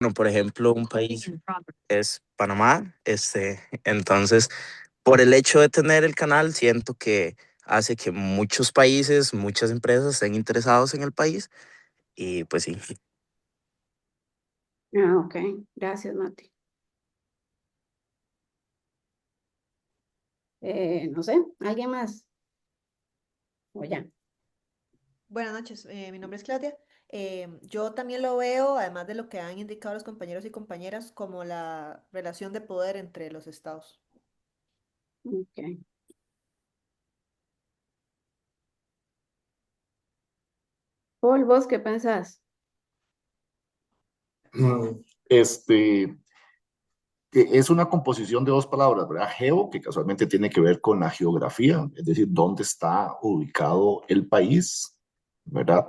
Bueno, por ejemplo, un país es Panamá, entonces, por el hecho de tener el canal, siento que hace que muchos países, muchas empresas estén interesados en el país y pues sí. Ah, ok. Gracias, Mati. No sé, ¿alguien más? O ya. Buenas noches, mi nombre es Claudia. Yo también lo veo, además de lo que han indicado los compañeros y compañeras, como la relación de poder entre los estados. Ok. Paul, ¿vos qué pensás? Mm, Este, que es una composición de dos palabras, ¿verdad? Geo, que casualmente tiene que ver con la geografía, es decir, dónde está ubicado el país, ¿verdad?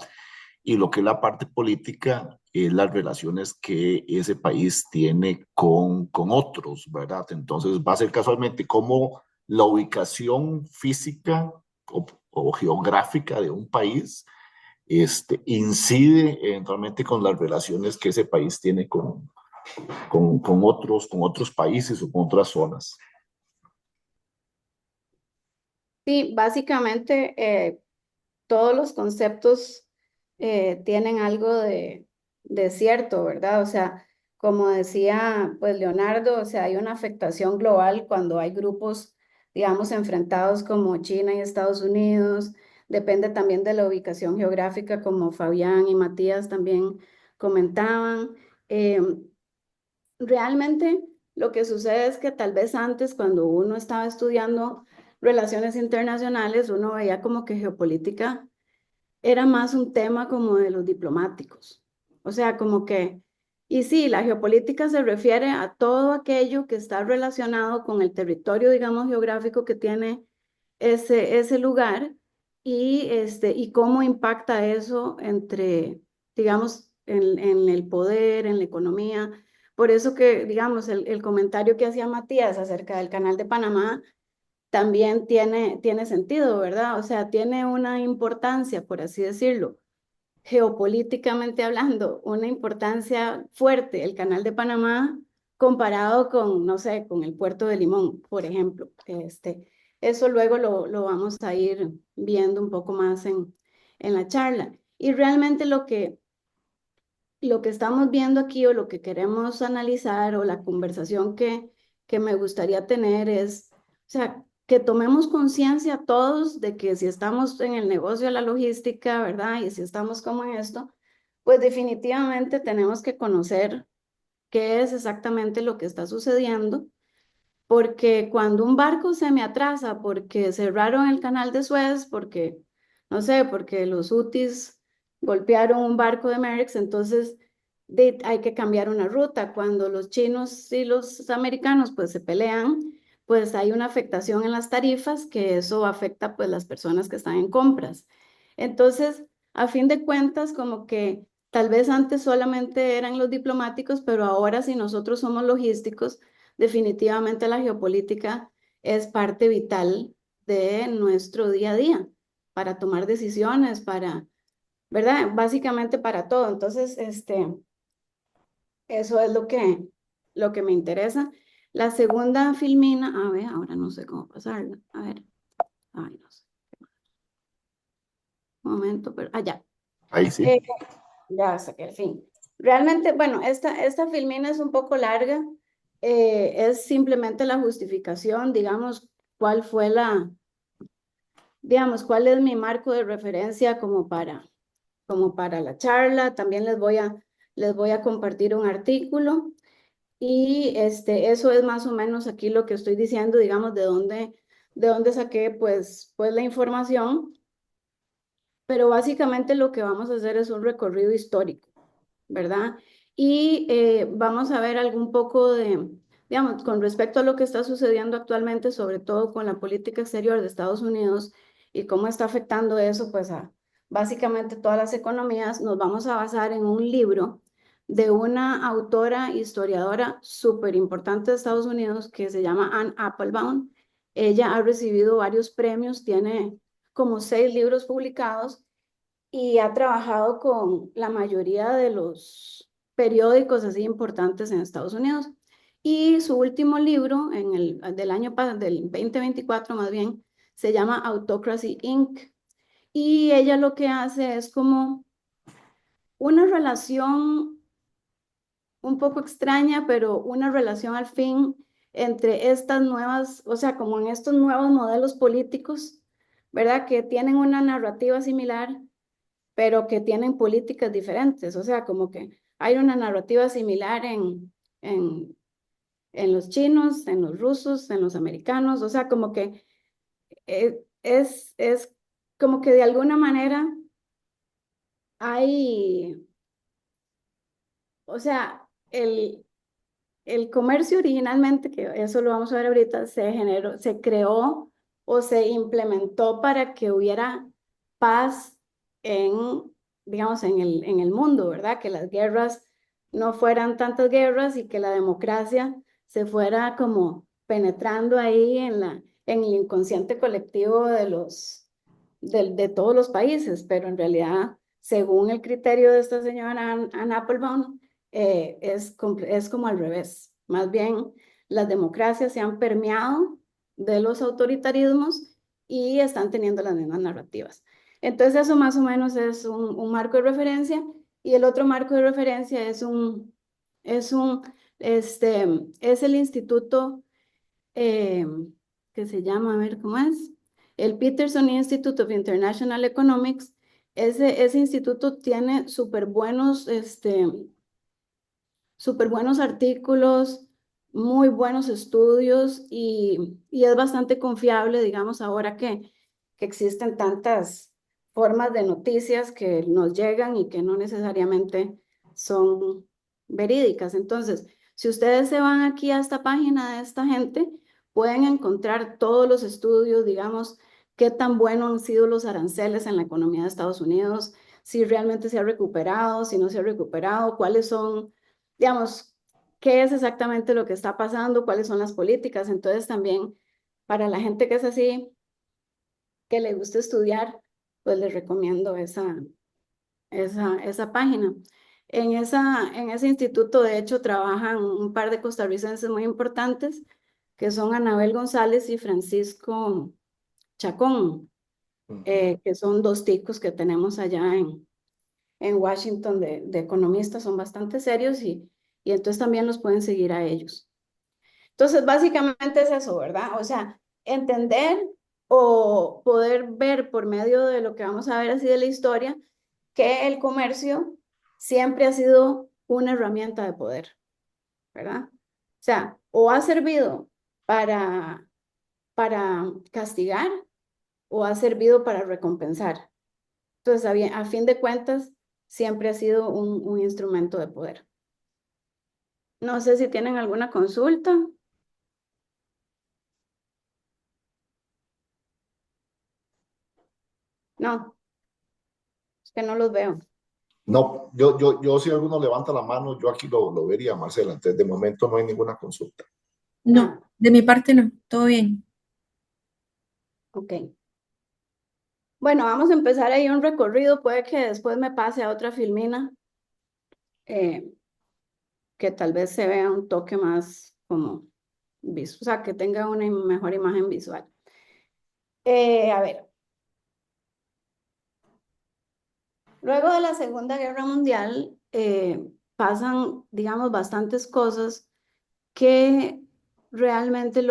Y lo que es la parte política es las relaciones que ese país tiene con otros, ¿verdad? Entonces va a ser casualmente como la ubicación física o geográfica de un país incide eventualmente con las relaciones que ese país tiene con otros países o con otras zonas. Sí, básicamente todos los conceptos tienen algo de cierto, ¿verdad? O sea, como decía pues Leonardo, o sea, hay una afectación global cuando hay grupos, digamos, enfrentados como China y Estados Unidos. Depende también de la ubicación geográfica, como Fabián y Matías también comentaban. Eh, Realmente lo que sucede es que tal vez antes, cuando uno estaba estudiando relaciones internacionales, uno veía como que geopolítica era más un tema como de los diplomáticos. O sea, como que, y sí, la geopolítica se refiere a todo aquello que está relacionado con el territorio, digamos, geográfico que tiene ese lugar y cómo impacta eso entre, digamos, en el poder, en la economía. Por eso que, digamos, el comentario que hacía Matías acerca del canal de Panamá también tiene sentido, ¿verdad? O sea, tiene una importancia, por así decirlo, geopolíticamente hablando, una importancia fuerte el canal de Panamá comparado con, no sé, con el puerto de Limón, por ejemplo. Eso luego lo vamos a ir viendo un poco más en la charla. Y realmente lo que estamos viendo aquí o lo que queremos analizar o la conversación que me gustaría tener es, o sea, que tomemos conciencia todos de que si estamos en el negocio de la logística, ¿verdad? Y si estamos como en esto, pues definitivamente tenemos que conocer qué es exactamente lo que está sucediendo, porque cuando un barco se me atrasa porque cerraron el canal de Suez, porque, no sé, porque los hutis golpearon un barco de Merix, entonces hay que cambiar una ruta. Cuando los chinos y los americanos pues se pelean, pues hay una afectación en las tarifas que eso afecta pues las personas que están en compras. Entonces, a fin de cuentas, como que tal vez antes solamente eran los diplomáticos, pero ahora si nosotros somos logísticos, definitivamente la geopolítica es parte vital de nuestro día a día para tomar decisiones, ¿verdad? Básicamente para todo. Entonces, eso es lo que me interesa. La segunda filmina, a ver, ahora no sé cómo pasarla. A ver, ay, no sé. Un momento, pero allá. Ahí sí. Eh, ya saqué el fin. Realmente, bueno, esta filmina es un poco larga. Es simplemente la justificación, digamos, cuál es mi marco de referencia como para la charla. También les voy a compartir un artículo y eso es más o menos aquí lo que estoy diciendo, digamos, de dónde saqué pues la información, pero básicamente lo que vamos a hacer es un recorrido histórico, ¿verdad? Y vamos a ver algún poco digamos, con respecto a lo que está sucediendo actualmente, sobre todo con la política exterior de Estados Unidos y cómo está afectando eso, pues a básicamente todas las economías, nos vamos a basar en un libro de una autora historiadora súper importante de Estados Unidos que se llama Anne Applebaum. Ella ha recibido varios premios, tiene como 6 libros publicados y ha trabajado con la mayoría de los periódicos así importantes en Estados Unidos. Y su último libro, del 2024 más bien, se llama Autocracy Inc. Y ella lo que hace es como una relación un poco extraña, pero una relación al fin entre estas nuevas, o sea, como en estos nuevos modelos políticos, ¿verdad? Que tienen una narrativa similar, pero que tienen políticas diferentes. O sea, como que hay una narrativa similar en los chinos, en los rusos, en los americanos. O sea, como que es como que de alguna manera hay, o sea, el comercio originalmente, que eso lo vamos a ver ahorita, se creó o se implementó para que hubiera paz en, digamos, en el mundo, ¿verdad? Que las guerras no fueran tantas guerras y que la democracia se fuera como penetrando ahí en el inconsciente colectivo de todos los países, pero en realidad, según el criterio de esta señora Ann Applebaum, es como al revés. Más bien, las democracias se han permeado de los autoritarismos y están teniendo las mismas narrativas. Entonces, eso más o menos es un marco de referencia. Y el otro marco de referencia es el instituto eh, que se llama, a ver cómo es, el Peterson Institute of International Economics. Ese instituto tiene súper buenos artículos, muy buenos estudios y es bastante confiable, digamos, ahora que existen tantas formas de noticias que nos llegan y que no necesariamente son verídicas. Entonces, si ustedes se van aquí a esta página de esta gente, pueden encontrar todos los estudios, digamos, qué tan buenos han sido los aranceles en la economía de Estados Unidos, si realmente se ha recuperado, si no se ha recuperado, cuáles son, digamos, qué es exactamente lo que está pasando, cuáles son las políticas. Entonces también para la gente que es así, que le gusta estudiar, pues les recomiendo esa página. En ese instituto, de hecho, trabajan un par de costarricenses muy importantes, que son Anabel González y Francisco Chacón, que son dos ticos que tenemos allá en Washington de economistas, son bastante serios y entonces también los pueden seguir a ellos. Entonces, básicamente es eso, ¿verdad? O sea, entender o poder ver por medio de lo que vamos a ver así de la historia, que el comercio siempre ha sido una herramienta de poder, ¿verdad? O sea, o ha servido para castigar o ha servido para recompensar. Entonces, a fin de cuentas, siempre ha sido un instrumento de poder. No sé si tienen alguna consulta. No, es que no los veo. No, yo si alguno levanta la mano, yo aquí lo vería, Marcela. Entonces, de momento no hay ninguna consulta. No, de mi parte no, todo bien. Ok. Bueno, vamos a empezar ahí un recorrido. Puede que después me pase a otra filmina que tal vez se vea un toque más como visual, o sea, que tenga una mejor imagen visual. A ver. Luego de la Segunda Guerra Mundial pasan, digamos, bastantes cosas que realmente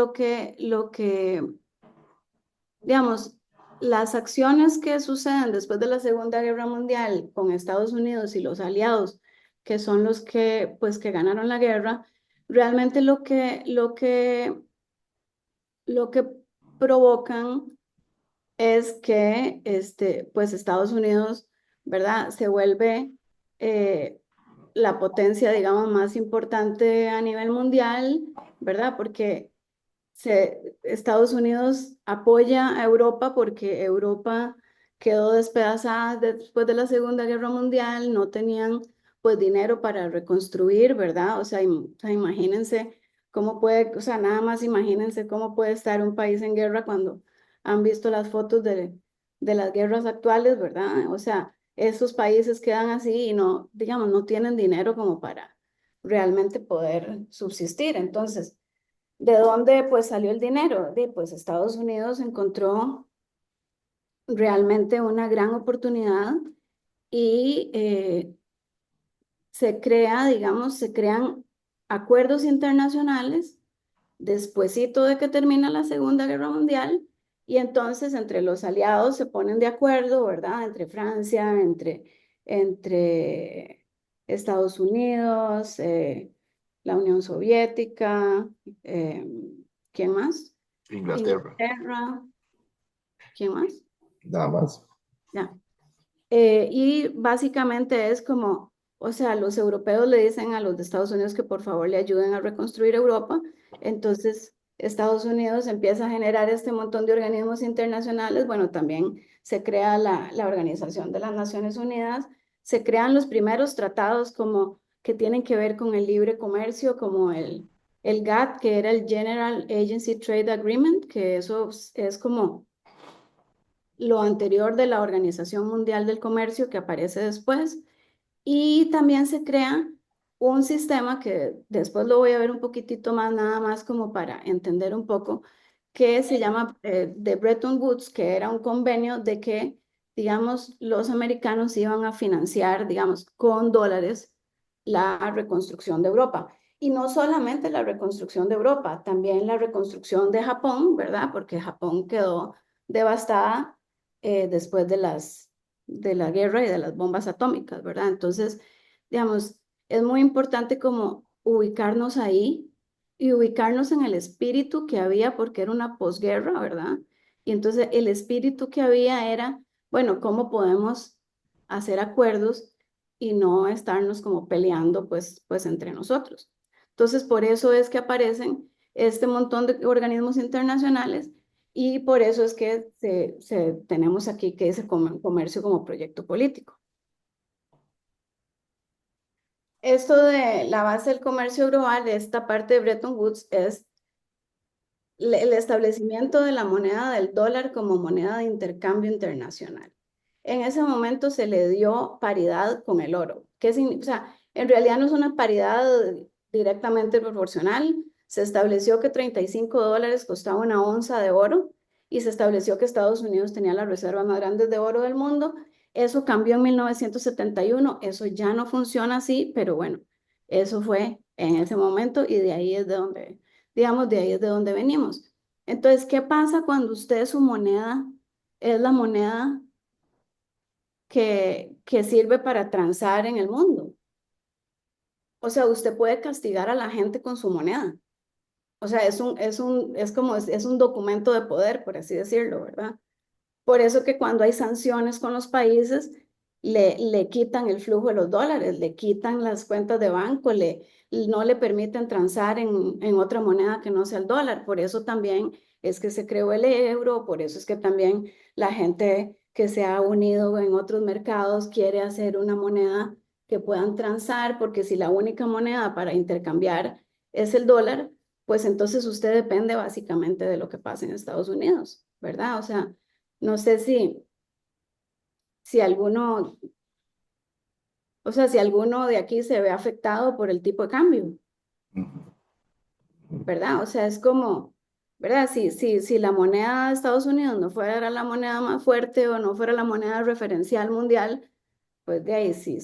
digamos, las acciones que suceden después de la Segunda Guerra Mundial con Estados Unidos y los aliados, que son los pues, que ganaron la guerra, realmente lo que provocan es que pues Estados Unidos, ¿verdad? Se vuelve la potencia, digamos, más importante a nivel mundial, ¿verdad? Porque Estados Unidos apoya a Europa porque Europa quedó despedazada después de la Segunda Guerra Mundial, no tenían pues dinero para reconstruir, ¿verdad? O sea, imagínense cómo puede, o sea, nada más imagínense cómo puede estar un país en guerra cuando han visto las fotos de las guerras actuales, ¿verdad? O sea, esos países quedan así y no, digamos, no tienen dinero como para realmente poder subsistir. Entonces, ¿de dónde pues salió el dinero? Pues Estados Unidos encontró realmente una gran oportunidad y se crean acuerdos internacionales despuesito de que termina la Segunda Guerra Mundial, y entonces entre los aliados se ponen de acuerdo, ¿verdad? Entre Francia, entre Estados Unidos, la Unión Soviética, eh, ¿quién más? Inglaterra, Inglaterra, ¿quién más? nada más. Ya. Y básicamente es como, o sea, los europeos le dicen a los de Estados Unidos que por favor le ayuden a reconstruir Europa. Entonces, Estados Unidos empieza a generar este montón de organismos internacionales. Bueno, también se crea la Organización de las Naciones Unidas, se crean los primeros tratados como que tienen que ver con el libre comercio, como el GATT, que era el General Agency Trade Agreement, que eso es como lo anterior de la Organización Mundial del Comercio que aparece después, y también se crea un sistema que después lo voy a ver un poquitito más, nada más como para entender un poco, que se llama de Bretton Woods, que era un convenio de que, digamos, los americanos iban a financiar, digamos, con dólares la reconstrucción de Europa. Y no solamente la reconstrucción de Europa, también la reconstrucción de Japón, ¿verdad? Porque Japón quedó devastada después de la guerra y de las bombas atómicas, ¿verdad? Entonces, digamos, es muy importante como ubicarnos ahí y ubicarnos en el espíritu que había, porque era una posguerra, ¿verdad? Y entonces el espíritu que había era, bueno, ¿cómo podemos hacer acuerdos y no estarnos como peleando pues entre nosotros? Entonces, por eso es que aparecen este montón de organismos internacionales y por eso es que tenemos aquí que ese comercio como proyecto político. Esto de la base del comercio global, de esta parte de Bretton Woods, es el establecimiento de la moneda del dólar como moneda de intercambio internacional. En ese momento se le dio paridad con el oro. O sea, en realidad no es una paridad directamente proporcional. Se estableció que 35 dólares costaba una onza de oro y se estableció que Estados Unidos tenía las reservas más grandes de oro del mundo. Eso cambió en 1971. Eso ya no funciona así, pero bueno, eso fue en ese momento y de ahí es de donde, digamos, de ahí es de donde venimos. Entonces, ¿qué pasa cuando usted su moneda es la moneda que sirve para transar en el mundo? O sea, usted puede castigar a la gente con su moneda. O sea, es un documento de poder, por así decirlo, ¿verdad? Por eso que cuando hay sanciones con los países, le quitan el flujo de los dólares, le quitan las cuentas de banco, no le permiten transar en otra moneda que no sea el dólar. Por eso también es que se creó el euro, por eso es que también la gente que se ha unido en otros mercados quiere hacer una moneda que puedan transar, porque si la única moneda para intercambiar es el dólar, pues entonces usted depende básicamente de lo que pasa en Estados Unidos, ¿verdad? O sea, no sé si alguno, o sea, si alguno de aquí se ve afectado por el tipo de cambio, ¿verdad? O sea, es como, ¿verdad? Si la moneda de Estados Unidos no fuera la moneda más fuerte o no fuera la moneda referencial mundial, pues de ahí si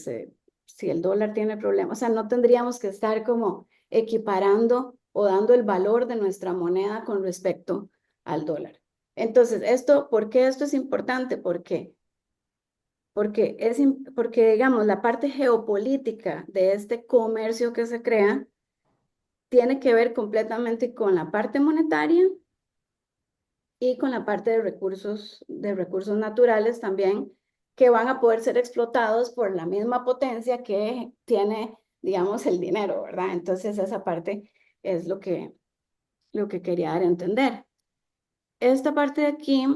el dólar tiene problemas, o sea, no tendríamos que estar como equiparando o dando el valor de nuestra moneda con respecto al dólar. Entonces, ¿por qué esto es importante? Porque, digamos, la parte geopolítica de este comercio que se crea tiene que ver completamente con la parte monetaria y con la parte de recursos naturales también, que van a poder ser explotados por la misma potencia que tiene, digamos, el dinero, ¿verdad? Entonces, esa parte es lo que quería dar a entender. Esta parte de aquí,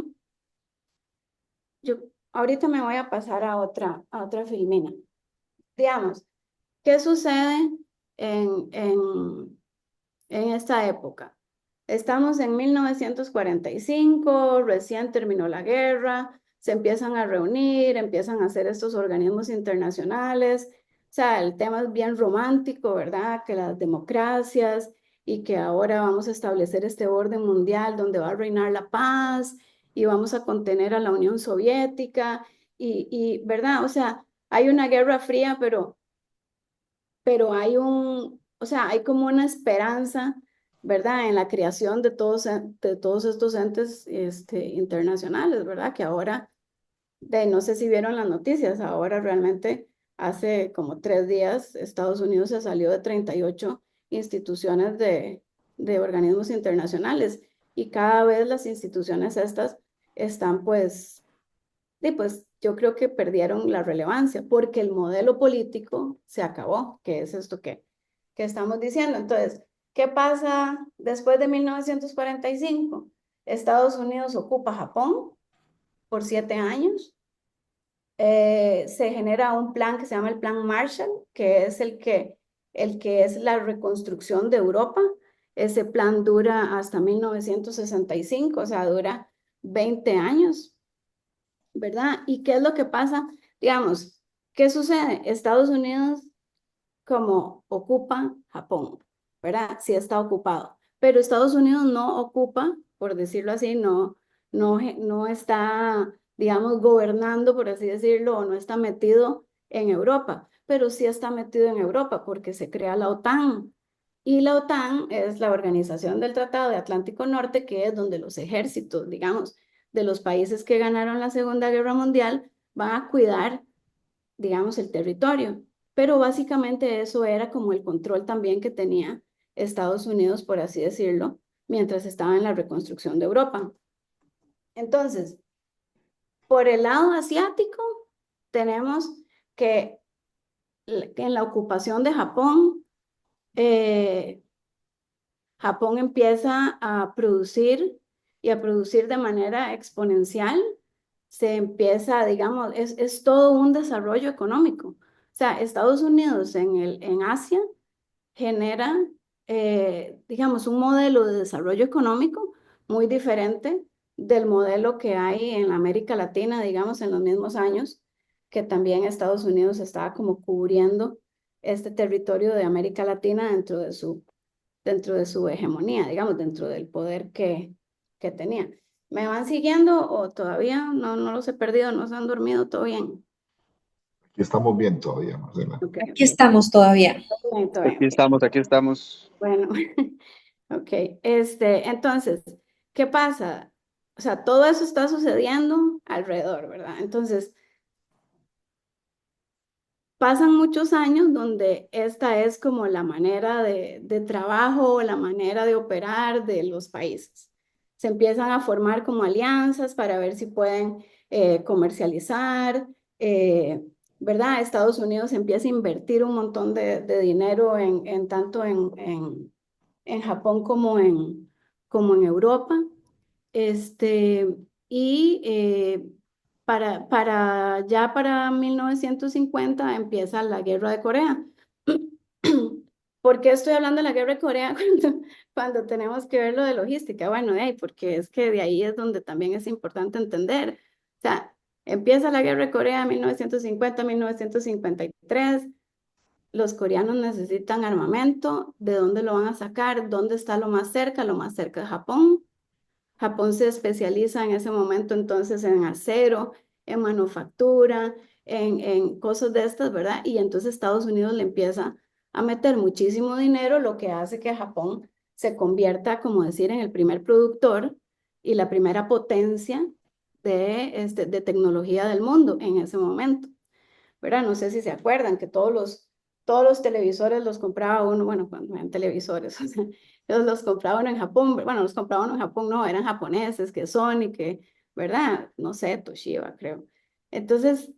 yo ahorita me voy a pasar a otra filmina. Digamos, ¿qué sucede en, en, en esta época? Estamos en 1945, recién terminó la guerra, se empiezan a reunir, empiezan a hacer estos organismos internacionales. O sea, el tema es bien romántico, ¿verdad? Que las democracias y que ahora vamos a establecer este orden mundial donde va a reinar la paz y vamos a contener a la Unión Soviética ¿verdad? O sea, hay una guerra fría, pero hay o sea, hay como una esperanza, ¿verdad? En la creación de todos estos entes internacionales, ¿verdad? Que ahora, no sé si vieron las noticias, ahora realmente hace como 3 días Estados Unidos se salió de 38 instituciones de organismos internacionales y cada vez las instituciones estas están pues yo creo que perdieron la relevancia porque el modelo político se acabó, que es esto que estamos diciendo. Entonces, ¿qué pasa después de 1945? Estados Unidos ocupa Japón por 7 años. Se genera un plan que se llama el Plan Marshall, que es el que es la reconstrucción de Europa. Ese plan dura hasta 1965, o sea, dura 20 años. ¿Verdad? ¿Y qué es lo que pasa? Digamos, ¿qué sucede? Estados Unidos como ocupa Japón, ¿verdad? Sí está ocupado, pero Estados Unidos no ocupa, por decirlo así, no está, digamos, gobernando, por así decirlo, o no está metido en Europa, pero sí está metido en Europa porque se crea la OTAN. Y la OTAN es la Organización del Tratado de Atlántico Norte, que es donde los ejércitos, digamos, de los países que ganaron la Segunda Guerra Mundial van a cuidar, digamos, el territorio. Pero básicamente eso era como el control también que tenía Estados Unidos, por así decirlo, mientras estaba en la reconstrucción de Europa. Entonces, por el lado asiático, tenemos que en la ocupación de Japón, Japón empieza a producir y a producir de manera exponencial. Se empieza, digamos, es todo un desarrollo económico. O sea, Estados Unidos en Asia genera, digamos, un modelo de desarrollo económico muy diferente del modelo que hay en América Latina, digamos, en los mismos años, que también Estados Unidos estaba como cubriendo este territorio de América Latina dentro de su hegemonía, digamos, dentro del poder que tenía. ¿Me van siguiendo o todavía no los he perdido, no se han dormido? ¿Todo bien? Aquí estamos bien todavía, Marcela. Ok, Aquí estamos todavía. todo bien, Aquí ok. estamos, aquí estamos. Bueno, ok, entonces, ¿qué pasa? O sea, todo eso está sucediendo alrededor, ¿verdad? Entonces, pasan muchos años donde esta es como la manera de trabajo, la manera de operar de los países. Se empiezan a formar como alianzas para ver si pueden comercializar, ¿verdad? Estados Unidos empieza a invertir un montón de dinero tanto en Japón como en Europa. Y ya para 1950 empieza la guerra de Corea. ¿Por qué estoy hablando de la guerra de Corea cuando tenemos que ver lo de logística? Bueno, porque es que de ahí es donde también es importante entender. O sea, empieza la guerra de Corea en 1950-1953. Los coreanos necesitan armamento. ¿De dónde lo van a sacar? ¿Dónde está lo más cerca? Lo más cerca de Japón. Japón se especializa en ese momento entonces en acero, en manufactura, en cosas de estas, ¿verdad? Y entonces Estados Unidos le empieza a meter muchísimo dinero, lo que hace que Japón se convierta, como decir, en el primer productor y la primera potencia de tecnología del mundo en ese momento, ¿verdad? No sé si se acuerdan que todos los televisores los compraba uno, bueno, cuando eran televisores, o sea, los compraba uno en Japón, bueno, los compraba uno en Japón, no, eran japoneses, que Sony, ¿verdad? No sé, Toshiba, creo. Entonces,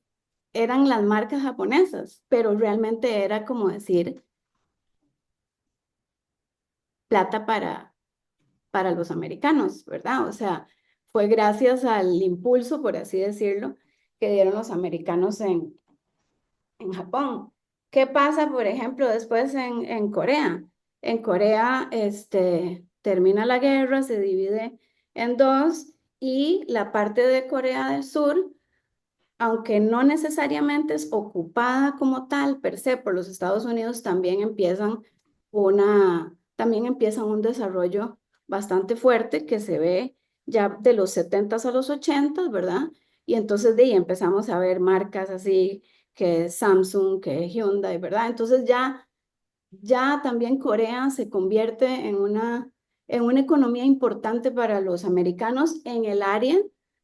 eran las marcas japonesas, pero realmente era como decir plata para los americanos, ¿verdad? O sea, fue gracias al impulso, por así decirlo, que dieron los americanos en Japón. ¿Qué pasa, por ejemplo, después en Corea? En Corea, termina la guerra, se divide en dos y la parte de Corea del Sur aunque no necesariamente es ocupada como tal per se por los Estados Unidos, también empiezan un desarrollo bastante fuerte que se ve ya de los 70s a los 80s, ¿verdad? Y entonces de ahí empezamos a ver marcas así que Samsung, que Hyundai, ¿verdad? Entonces ya también Corea se convierte en una economía importante para los americanos en el área,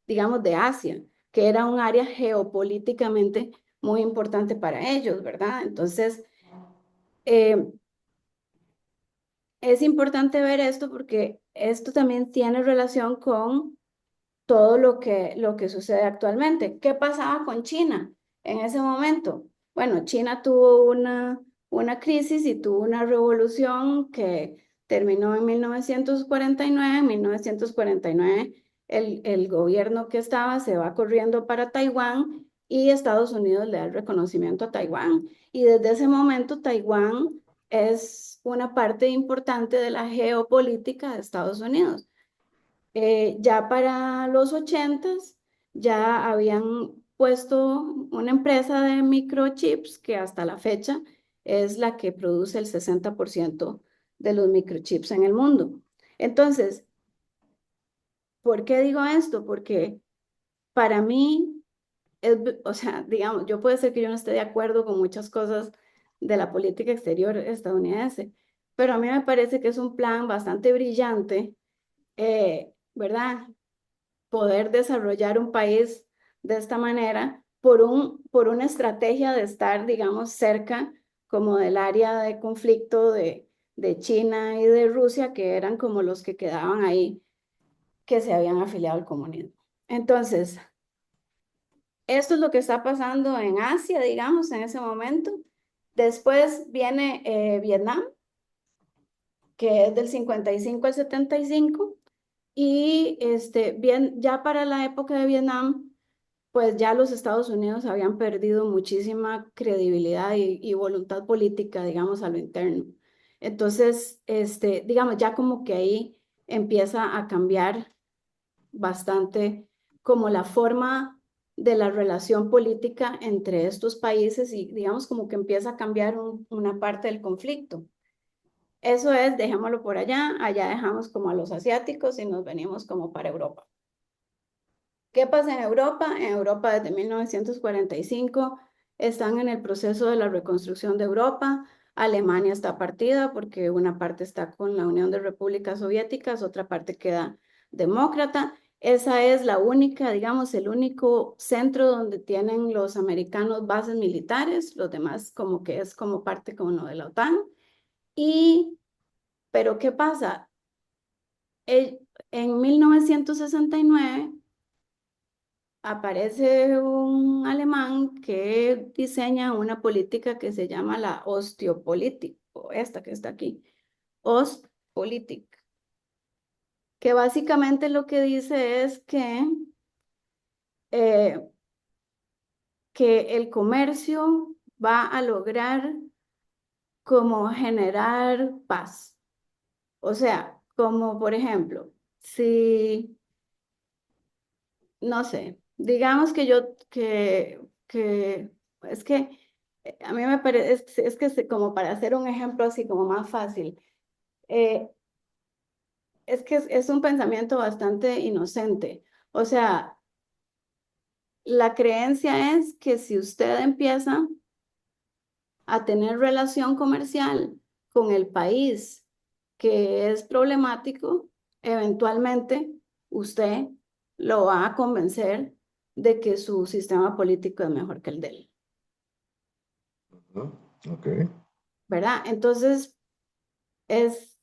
digamos, de Asia, que era un área geopolíticamente muy importante para ellos, ¿verdad? Entonces, eh, es importante ver esto porque esto también tiene relación con todo lo que sucede actualmente. ¿Qué pasaba con China en ese momento? Bueno, China tuvo una crisis y tuvo una revolución que terminó en 1949. En 1949 el gobierno que estaba se va corriendo para Taiwán y Estados Unidos le da el reconocimiento a Taiwán. Y desde ese momento Taiwán es una parte importante de la geopolítica de Estados Unidos. Ya para los 80s ya habían puesto una empresa de microchips que hasta la fecha es la que produce el 60% de los microchips en el mundo. Entonces, ¿por qué digo esto? Porque para mí, o sea, digamos, yo puede ser que yo no esté de acuerdo con muchas cosas de la política exterior estadounidense, pero a mí me parece que es un plan bastante brillante, ¿verdad? Poder desarrollar un país de esta manera por una estrategia de estar, digamos, cerca como del área de conflicto de China y de Rusia, que eran como los que quedaban ahí, que se habían afiliado al comunismo. Entonces, esto es lo que está pasando en Asia, digamos, en ese momento. Después viene Vietnam, que es del 55 al 75, y bien, ya para la época de Vietnam, pues ya los Estados Unidos habían perdido muchísima credibilidad y voluntad política, digamos, a lo interno. Entonces, digamos, ya como que ahí empieza a cambiar bastante como la forma de la relación política entre estos países y digamos como que empieza a cambiar una parte del conflicto. Eso es, dejémoslo por allá dejamos como a los asiáticos y nos venimos como para Europa. ¿Qué pasa en Europa? En Europa desde 1945 están en el proceso de la reconstrucción de Europa. Alemania está partida porque una parte está con la Unión de Repúblicas Soviéticas, otra parte queda demócrata. Esa es la única, digamos, el único centro donde tienen los americanos bases militares, los demás como que es como parte como de la OTAN. Pero ¿qué pasa? En 1969 aparece un alemán que diseña una política que se llama la Ostpolitik, o esta que está aquí, Ostpolitik, que básicamente lo que dice es eh, que el comercio va a lograr como generar paz. O sea, como por ejemplo, si no sé, digamos que es que a mí me parece, como para hacer un ejemplo así como más fácil, eh, es que es un pensamiento bastante inocente. O sea, la creencia es que si usted empieza a tener relación comercial con el país que es problemático, eventualmente usted lo va a convencer de que su sistema político es mejor que el de él, Ok. ¿verdad? Entonces, es,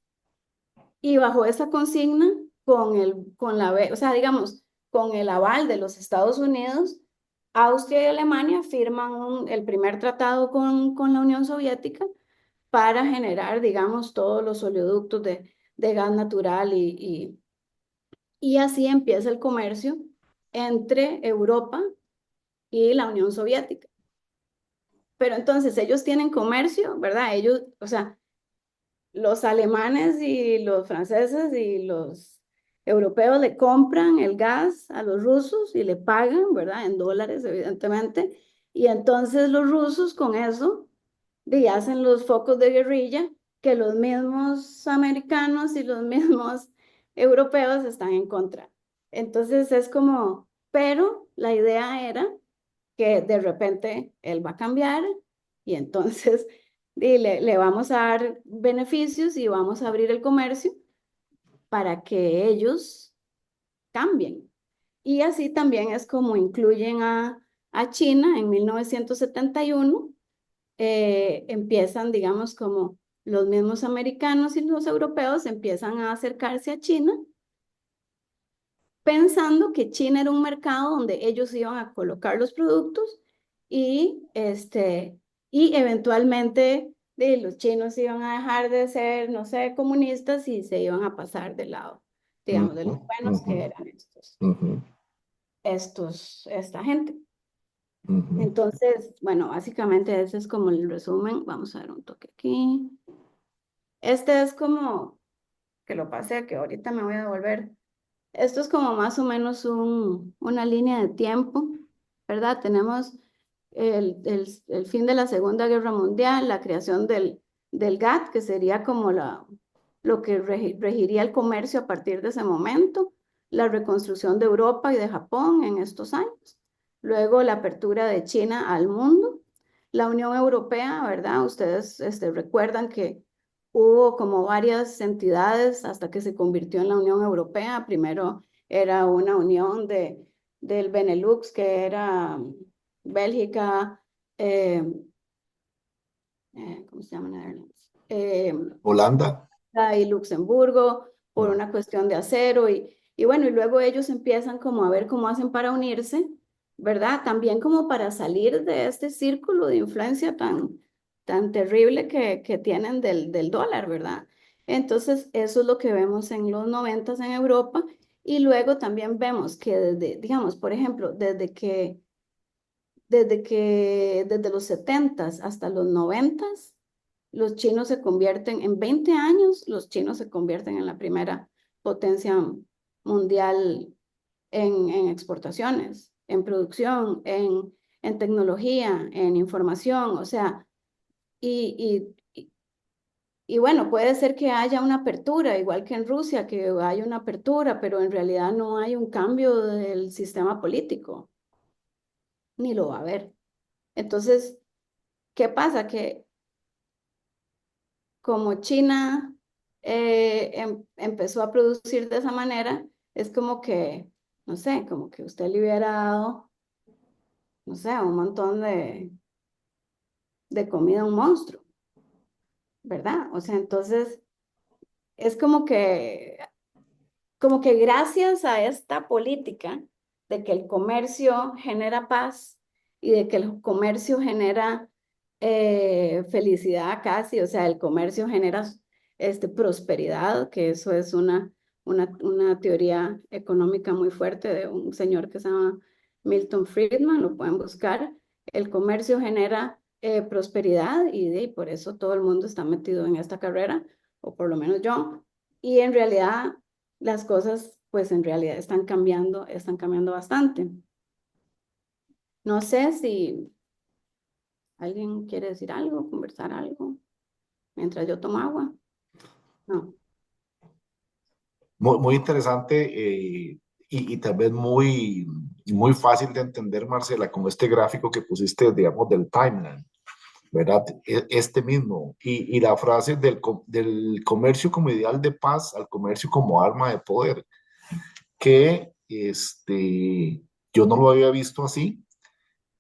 y bajo esa consigna, o sea, digamos, con el aval de los Estados Unidos, Austria y Alemania firman el primer tratado con la Unión Soviética para generar, digamos, todos los oleoductos de gas natural y así empieza el comercio entre Europa y la Unión Soviética. Pero entonces ellos tienen comercio, ¿verdad? Ellos, o sea, los alemanes y los franceses y los europeos le compran el gas a los rusos y le pagan, ¿verdad? En dólares, evidentemente. Y entonces los rusos con eso hacen los focos de guerrilla que los mismos americanos y los mismos europeos están en contra. Entonces es como, pero la idea era que de repente él va a cambiar y entonces le vamos a dar beneficios y vamos a abrir el comercio para que ellos cambien. Y así también es como incluyen a China en 1971. Empiezan, digamos, como los mismos americanos y los europeos empiezan a acercarse a China, pensando que China era un mercado donde ellos iban a colocar los productos y eventualmente los chinos iban a dejar de ser, no sé, comunistas y se iban a pasar del lado, digamos, de los buenos que eran esta gente. Entonces, bueno, básicamente ese es como el resumen. Vamos a ver un toque aquí. Este es como, que lo pasé, que ahorita me voy a devolver. Esto es como más o menos una línea de tiempo, ¿verdad? Tenemos el fin de la Segunda Guerra Mundial, la creación del GATT, que sería como lo que regiría el comercio a partir de ese momento, la reconstrucción de Europa y de Japón en estos años, luego la apertura de China al mundo, la Unión Europea, ¿verdad? Ustedes recuerdan que hubo como varias entidades hasta que se convirtió en la Unión Europea. Primero era una unión del Benelux, que era Bélgica, ¿cómo se llama? Netherlands? Holanda. Y Luxemburgo, por una cuestión de acero. Y bueno, y luego ellos empiezan como a ver cómo hacen para unirse, ¿verdad? También como para salir de este círculo de influencia tan terrible que tienen del dólar, ¿verdad? Entonces, eso es lo que vemos en los 90 en Europa. Y luego también vemos que desde, digamos, por ejemplo, desde los 70 hasta los 90, los chinos se convierten, en 20 años, los chinos se convierten en la primera potencia mundial en exportaciones, en producción, en tecnología, en información, o sea, y bueno, puede ser que haya una apertura, igual que en Rusia, que haya una apertura, pero en realidad no hay un cambio del sistema político, ni lo va a haber. Entonces, ¿qué pasa? Que como China empezó a producir de esa manera, es como que, no sé, como que usted le hubiera dado, no sé, un montón de comida a un monstruo, ¿verdad? O sea, entonces es como que gracias a esta política de que el comercio genera paz y de que el comercio genera felicidad casi, o sea, el comercio genera prosperidad, que eso es una teoría económica muy fuerte de un señor que se llama Milton Friedman, lo pueden buscar. El comercio genera prosperidad y por eso todo el mundo está metido en esta carrera, o por lo menos yo. Y en realidad las cosas, pues en realidad están cambiando bastante. No sé si alguien quiere decir algo, conversar algo, mientras yo tomo agua. No. Muy interesante y tal vez muy fácil de entender, Marcela, con este gráfico que pusiste, digamos, del timeline, ¿verdad? Este mismo. Y la frase del comercio como ideal de paz al comercio como arma de poder, que yo no lo había visto así,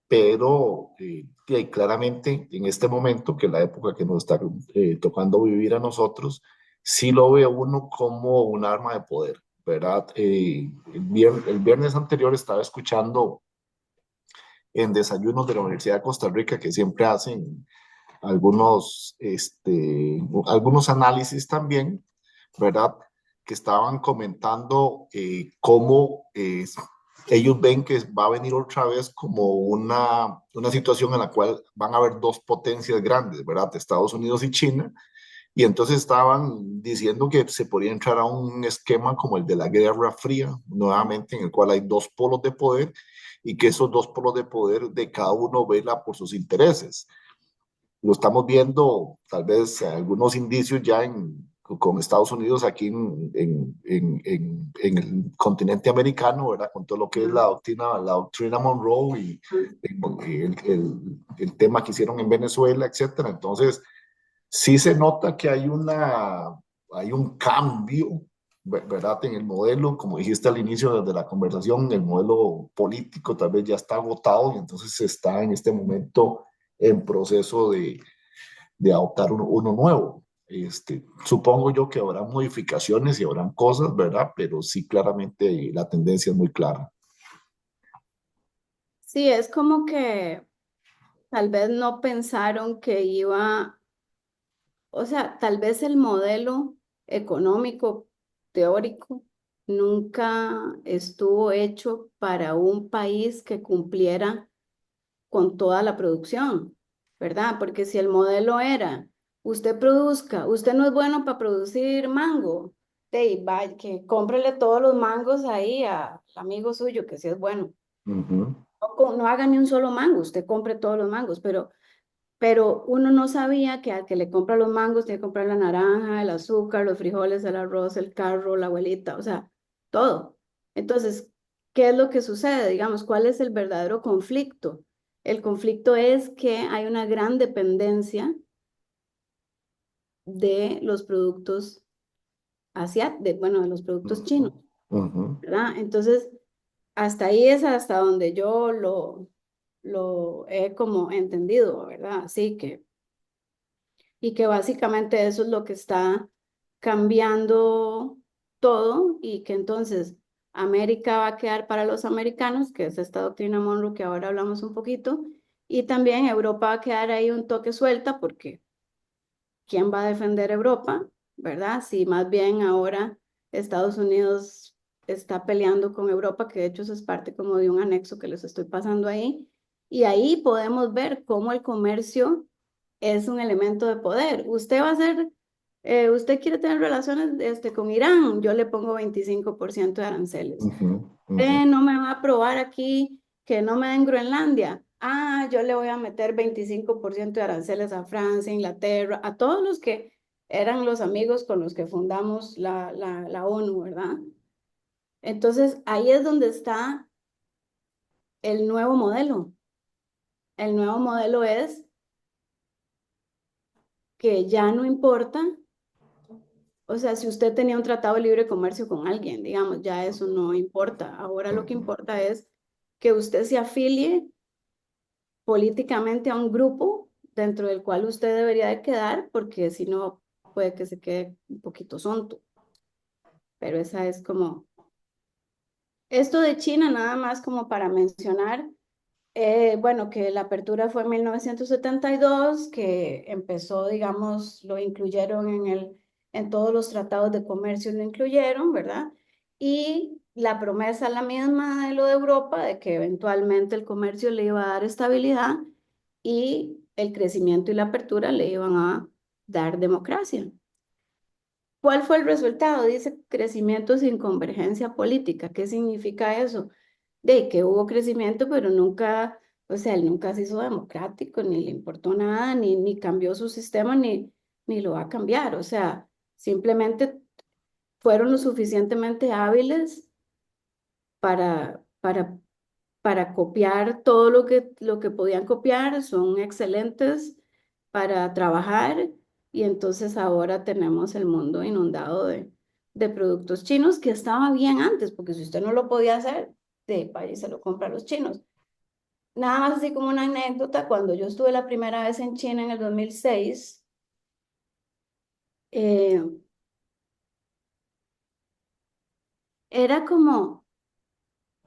pero claramente en este momento, que es la época que nos está tocando vivir a nosotros, sí lo ve uno como un arma de poder, ¿verdad? El viernes anterior estaba escuchando en desayunos de la Universidad de Costa Rica, que siempre hacen algunos análisis también, ¿verdad? Que estaban comentando cómo ellos ven que va a venir otra vez como una situación en la cual van a haber dos potencias grandes, ¿verdad? Estados Unidos y China, Y entonces estaban diciendo que se podía entrar a un esquema como el de la Guerra Fría, nuevamente, en el cual hay dos polos de poder y que esos dos polos de poder de cada uno vela por sus intereses. Lo estamos viendo, tal vez algunos indicios ya con Estados Unidos aquí en el continente americano, ¿verdad? Con todo lo que es la doctrina Monroe y el tema que hicieron en Venezuela, etcétera. Entonces, sí se nota que hay un cambio, ¿verdad? En el modelo, como dijiste al inicio de la conversación, el modelo político tal vez ya está agotado y entonces se está en este momento en proceso de adoptar uno nuevo. Supongo yo que habrá modificaciones y habrán cosas, ¿verdad? Pero sí, claramente la tendencia es muy clara. Sí, es como que tal vez no pensaron que iba, o sea, tal vez el modelo económico teórico nunca estuvo hecho para un país que cumpliera con toda la producción, ¿verdad? Porque si el modelo era, usted produzca, usted no es bueno para producir mango, vaya, que cómprele todos los mangos ahí al amigo suyo, que sí es bueno. Ujú, No haga ni un solo mango, usted compre todos los mangos, pero uno no sabía que al que le compra los mangos tiene que comprar la naranja, el azúcar, los frijoles, el arroz, el carro, la abuelita, o sea, todo. Entonces, ¿qué es lo que sucede? Digamos, ¿cuál es el verdadero conflicto? El conflicto es que hay una gran dependencia de los productos asiáticos, bueno, de los productos chinos, ujú, ¿verdad? Entonces, hasta ahí es hasta donde yo lo he como entendido, ¿verdad? Así que y que básicamente eso es lo que está cambiando todo y que entonces América va a quedar para los americanos, que es esta doctrina Monroe que ahora hablamos un poquito, y también Europa va a quedar ahí un toque suelta porque ¿quién va a defender Europa? ¿Verdad? Si más bien ahora Estados Unidos está peleando con Europa, que de hecho eso es parte como de un anexo que les estoy pasando ahí, y ahí podemos ver cómo el comercio es un elemento de poder. Usted va a hacer, usted quiere tener relaciones con Irán, yo le pongo 25% de aranceles. ujú, ujú, Usted no me va a aprobar aquí que no me den Groenlandia. Ah, yo le voy a meter 25% de aranceles a Francia, Inglaterra, a todos los que eran los amigos con los que fundamos la ONU, ¿verdad? Entonces, ahí es donde está el nuevo modelo. El nuevo modelo es que ya no importa, o sea, si usted tenía un tratado de libre comercio con alguien, digamos, ya eso no importa. Ahora lo que importa es que usted se afilie políticamente a un grupo dentro del cual usted debería de quedar, porque si no, puede que se quede un poquito sonto. Pero esa es como, esto de China, nada más como para mencionar, bueno, que la apertura fue en 1972, que empezó, digamos, lo incluyeron en todos los tratados de comercio, lo incluyeron, ¿verdad? Y la promesa es la misma de lo de Europa, de que eventualmente el comercio le iba a dar estabilidad y el crecimiento y la apertura le iban a dar democracia. ¿Cuál fue el resultado? Dice crecimiento sin convergencia política. ¿Qué significa eso? De que hubo crecimiento, pero nunca, o sea, él nunca se hizo democrático, ni le importó nada, ni cambió su sistema, ni lo va a cambiar. O sea, simplemente fueron lo suficientemente hábiles para copiar todo lo que podían copiar, son excelentes para trabajar y entonces ahora tenemos el mundo inundado de productos chinos que estaba bien antes, porque si usted no lo podía hacer, vaya y se lo compra a los chinos. Nada más así como una anécdota, cuando yo estuve la primera vez en China en el 2006, eh, era como,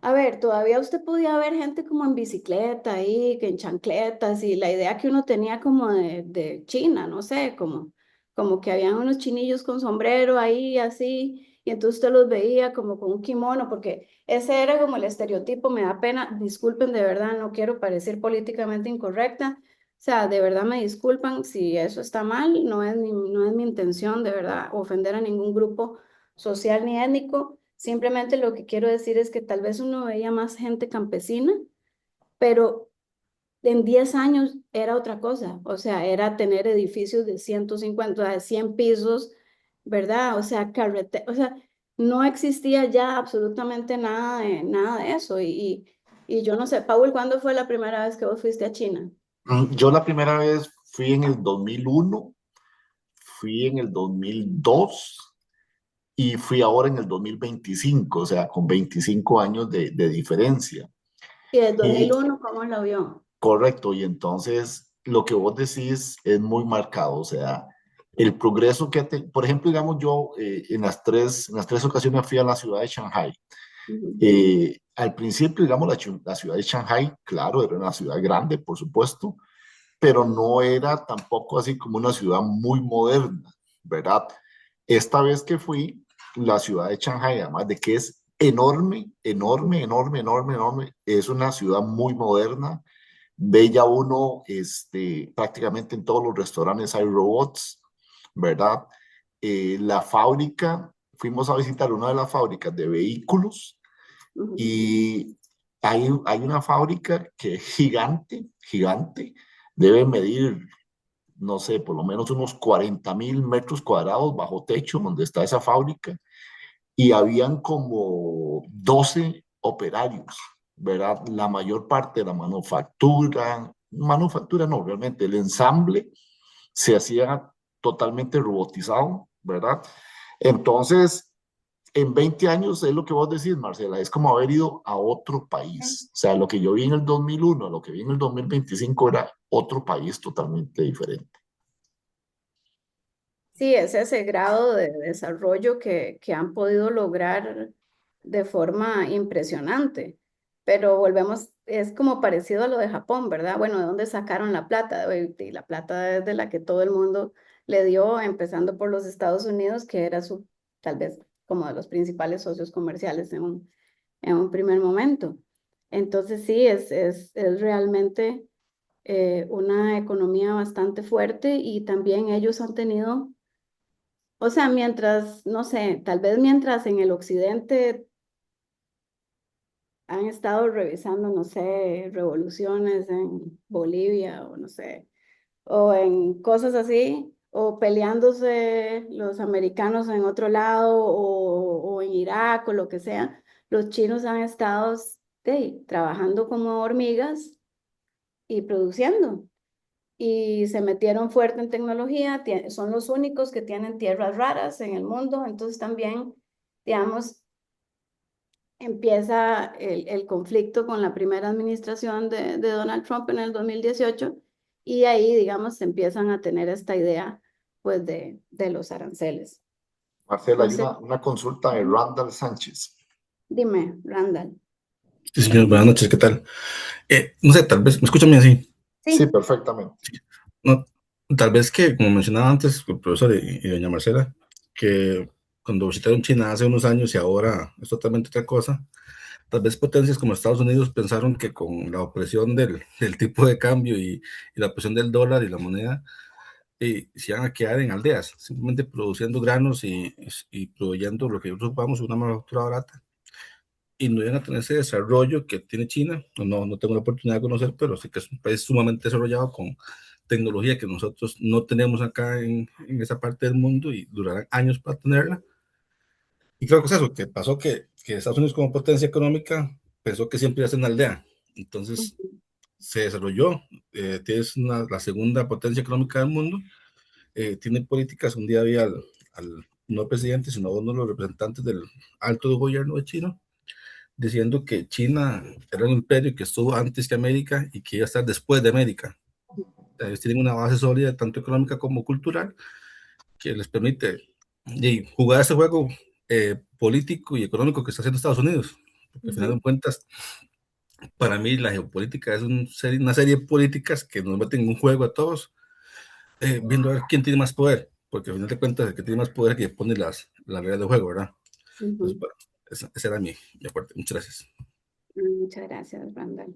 a ver, todavía usted podía ver gente como en bicicleta ahí, que en chancletas, y la idea que uno tenía como de China, no sé, como que habían unos chinillos con sombrero ahí así, y entonces usted los veía como con un kimono, porque ese era como el estereotipo, me da pena, disculpen de verdad, no quiero parecer políticamente incorrecta, sea, de verdad me disculpan si eso está mal, no es mi intención de verdad ofender a ningún grupo social ni étnico. Simplemente lo que quiero decir es que tal vez uno veía más gente campesina, pero en 10 años era otra cosa, o sea, era tener edificios de 150, de 100 pisos, ¿verdad? O sea, o sea, no existía ya absolutamente nada de eso. Y yo no sé, Paul, ¿cuándo fue la primera vez que vos fuiste a China? Yo la primera vez fui en el 2001, fui en el 2002 y fui ahora en el 2025, o sea, con 25 años de diferencia. Y del dos Y mil uno ¿cómo lo vio? correcto, y entonces lo que vos decís es muy marcado, o sea, el progreso que, por ejemplo, digamos yo en las tres ocasiones fui a la ciudad de Shanghai. Ujú, Al principio, digamos, la ciudad de Shanghai, claro, era una ciudad grande, por supuesto, pero no era tampoco así como una ciudad muy moderna, ¿verdad? Esta vez que fui, la ciudad de Shanghai, además de que es enorme, enorme, enorme, enorme, enorme, es una ciudad muy moderna. Ve ya uno, prácticamente en todos los restaurantes hay robots, ¿verdad? La fábrica, fuimos a visitar una de las fábricas de vehículos ujú. y hay una fábrica que es gigante, gigante, debe medir, no sé, por lo menos unos 40.000 metros cuadrados bajo techo donde está esa fábrica y habían como 12 operarios, ¿verdad? La mayor parte de la manufactura no, realmente el ensamble se hacía totalmente robotizado, ¿verdad? Entonces, en 20 años es lo que vos decís, Marcela, es como haber ido a otro país. O sea, lo que yo vi en el 2001, lo que vi en el 2025 era otro país totalmente diferente. Sí, es ese grado de desarrollo que han podido lograr de forma impresionante. Pero volvemos, es como parecido a lo de Japón, ¿verdad? Bueno, ¿de dónde sacaron la plata? Y la plata es de la que todo el mundo le dio, empezando por los Estados Unidos, que era tal vez como de los principales socios comerciales en un primer momento. Entonces sí, es realmente una economía bastante fuerte y también ellos han tenido, o sea, mientras, no sé, tal vez mientras en el occidente han estado revisando, no sé, revoluciones en Bolivia o no sé, o en cosas así, o peleándose los americanos en otro lado o en Irak o lo que sea, los chinos han estado trabajando como hormigas y produciendo. Y se metieron fuerte en tecnología, son los únicos que tienen tierras raras en el mundo, entonces también, digamos, empieza el conflicto con la primera administración de Donald Trump en el 2018 y ahí, digamos, se empiezan a tener esta idea, pues, de los aranceles. Marcela, No hay sé, una consulta de Randall Sánchez. dime, Randall. Sí, señor, buenas noches, ¿qué tal? No sé, tal vez, ¿me escuchan bien así? Sí, Sí, perfectamente. No, tal vez que, como mencionaba antes el profesor y doña Marcela, que cuando visitaron China hace unos años y ahora es totalmente otra cosa, tal vez potencias como Estados Unidos pensaron que con la opresión del tipo de cambio y la opresión del dólar y la moneda, se iban a quedar en aldeas, simplemente produciendo granos y proveyendo lo que nosotros ocupamos, una manufactura barata y no iban a tener ese desarrollo que tiene China. No tengo la oportunidad de conocer, pero sí que es un país sumamente desarrollado con tecnología que nosotros no tenemos acá en esa parte del mundo y durarán años para tenerla. Y creo que es eso, que pasó que Estados Unidos como potencia económica pensó que siempre iba a ser una aldea. Entonces se desarrolló, es la segunda potencia económica del mundo, tiene políticas, un día había al no presidente, sino uno de los representantes del alto gobierno de China, diciendo que China era un imperio que estuvo antes que América y que iba a estar después de América. Ellos tienen una base sólida, tanto económica como cultural, que les permite jugar ese juego político y económico que está haciendo Estados Unidos. Porque al final de cuentas, para mí la geopolítica es una serie de políticas que nos meten en un juego a todos, viendo a ver quién tiene más poder. Porque al final de cuentas, el que tiene más poder es el que pone las reglas de juego, ¿verdad? Entonces, Ujú. bueno, ese era mi aporte. Muchas gracias. Muchas gracias, Randall.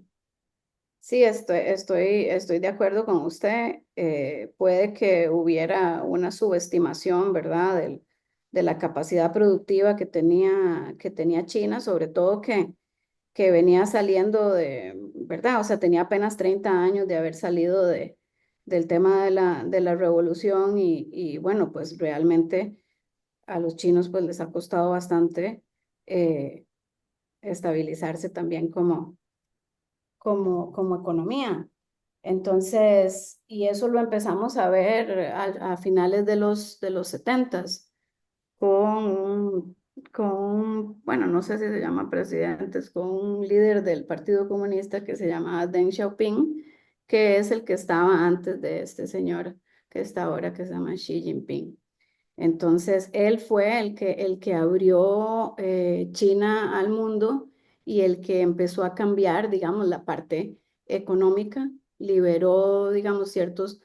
Sí, estoy de acuerdo con usted. Puede que hubiera una subestimación, ¿verdad? De la capacidad productiva que tenía China, sobre todo que venía saliendo ¿verdad? O sea, tenía apenas 30 años de haber salido del tema de la revolución y bueno, pues realmente a los chinos pues les ha costado bastante eh, estabilizarse también como economía. Entonces, y eso lo empezamos a ver a finales de los 70 con bueno, no sé si se llama presidentes, con un líder del Partido Comunista que se llama Deng Xiaoping, que es el que estaba antes de este señor que está ahora, que se llama Xi Jinping. Entonces, él fue el que abrió China al mundo y el que empezó a cambiar, digamos, la parte económica, liberó, digamos, ciertos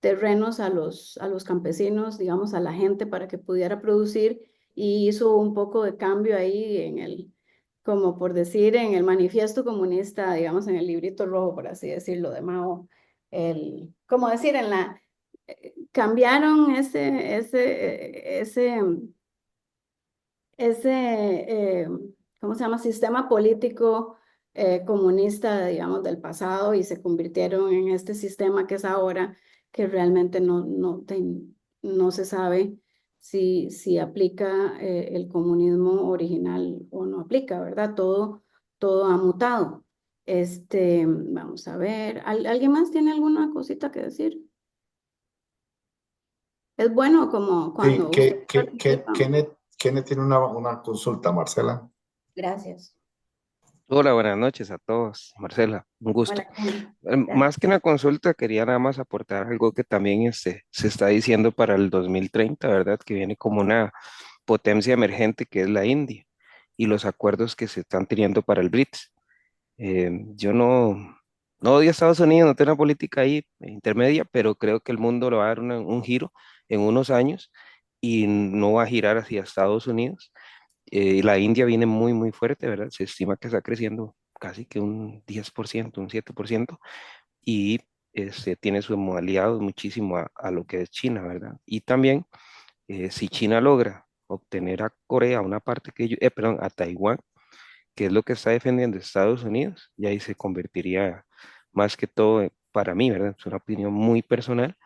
terrenos a los campesinos, digamos, a la gente para que pudiera producir y hizo un poco de cambio ahí como por decir, en el manifiesto comunista, digamos, en el librito rojo, por así decirlo, de Mao, como decir, cambiaron ese, ¿cómo se llama? Sistema político comunista, digamos, del pasado y se convirtieron en este sistema que es ahora, que realmente no se sabe si aplica el comunismo original o no aplica, ¿verdad? Todo ha mutado. Vamos a ver, ¿alguien más tiene alguna cosita que decir? Es bueno como Sí, cuando usted participa. Kenneth tiene una consulta, Marcela. Gracias. Hola, buenas noches a todos. Marcela, un gusto. Hola, Kenny. Más Gracias. que una consulta, quería nada más aportar algo que también se está diciendo para el 2030, ¿verdad? Que viene como una potencia emergente que es la India y los acuerdos que se están teniendo para el BRICS. Yo no odio a Estados Unidos, no tengo una política ahí intermedia, pero creo que el mundo le va a dar un giro en unos años y no va a girar hacia Estados Unidos. La India viene muy, muy fuerte, ¿verdad? Se estima que está creciendo casi que un 10%, un 7%, y tiene sus aliados muchísimo a lo que es China, ¿verdad? Y también, si China logra obtener a Corea una parte que ellos, perdón, a Taiwán, que es lo que está defendiendo Estados Unidos, y ahí se convertiría más que todo, para mí, ¿verdad? Es una opinión muy personal,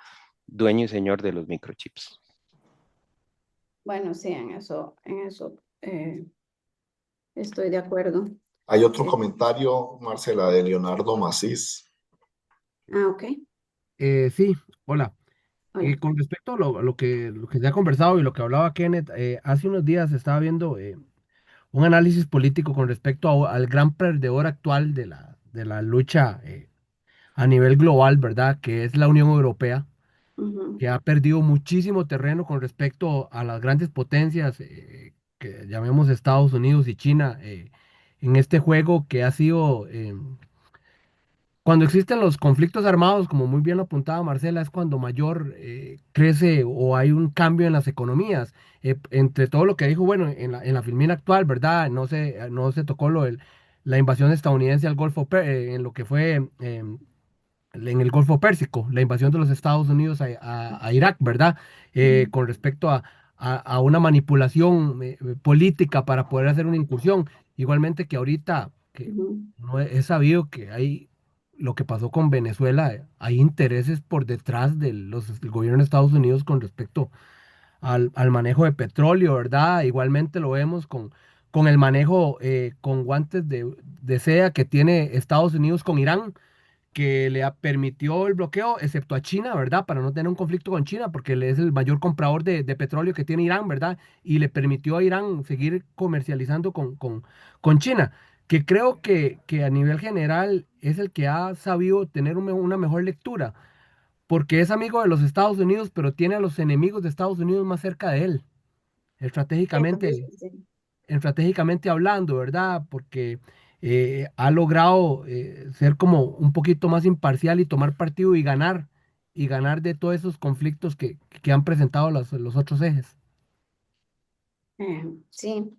dueño y señor de los microchips. Bueno, sí, en eso estoy de acuerdo. Hay otro Sí. comentario, Marcela, de Leonardo Macís. Ah, ok. Sí, hola. Hola. Con respecto a lo que se ha conversado y lo que hablaba Kenneth, hace unos días estaba viendo un análisis político con respecto al gran perdedor actual de la lucha a nivel global, ¿verdad? Que es la Unión Europea, Ujú, que ha perdido muchísimo terreno con respecto a las grandes potencias que llamemos Estados Unidos y China en este juego que ha sido cuando existen los conflictos armados, como muy bien lo apuntaba Marcela, es cuando mayor crece o hay un cambio en las economías. Entre todo lo que dijo, bueno, en la filmina actual, ¿verdad? No se tocó la invasión estadounidense al Golfo, en lo que fue en el Golfo Pérsico, la invasión de los Estados Unidos a Irak, ¿verdad? ujú, Con respecto a una manipulación política para poder hacer una incursión. Igualmente que ahorita, que ujú. no es sabido que hay lo que pasó con Venezuela, hay intereses por detrás del gobierno de Estados Unidos con respecto al manejo de petróleo, ¿verdad? Igualmente lo vemos con el manejo con guantes de seda que tiene Estados Unidos con Irán que permitió el bloqueo, excepto a China, ¿verdad? Para no tener un conflicto con China, porque él es el mayor comprador de petróleo que tiene Irán, ¿verdad? Y le permitió a Irán seguir comercializando con China, que creo que a nivel general es el que ha sabido tener una mejor lectura, porque es amigo de los Estados Unidos, pero tiene a los enemigos de Estados Unidos más cerca de él, estratégicamente Sí. estratégicamente hablando, ¿verdad? Porque ha logrado ser como un poquito más imparcial y tomar partido y ganar de todos esos conflictos que han presentado los otros ejes. Sí.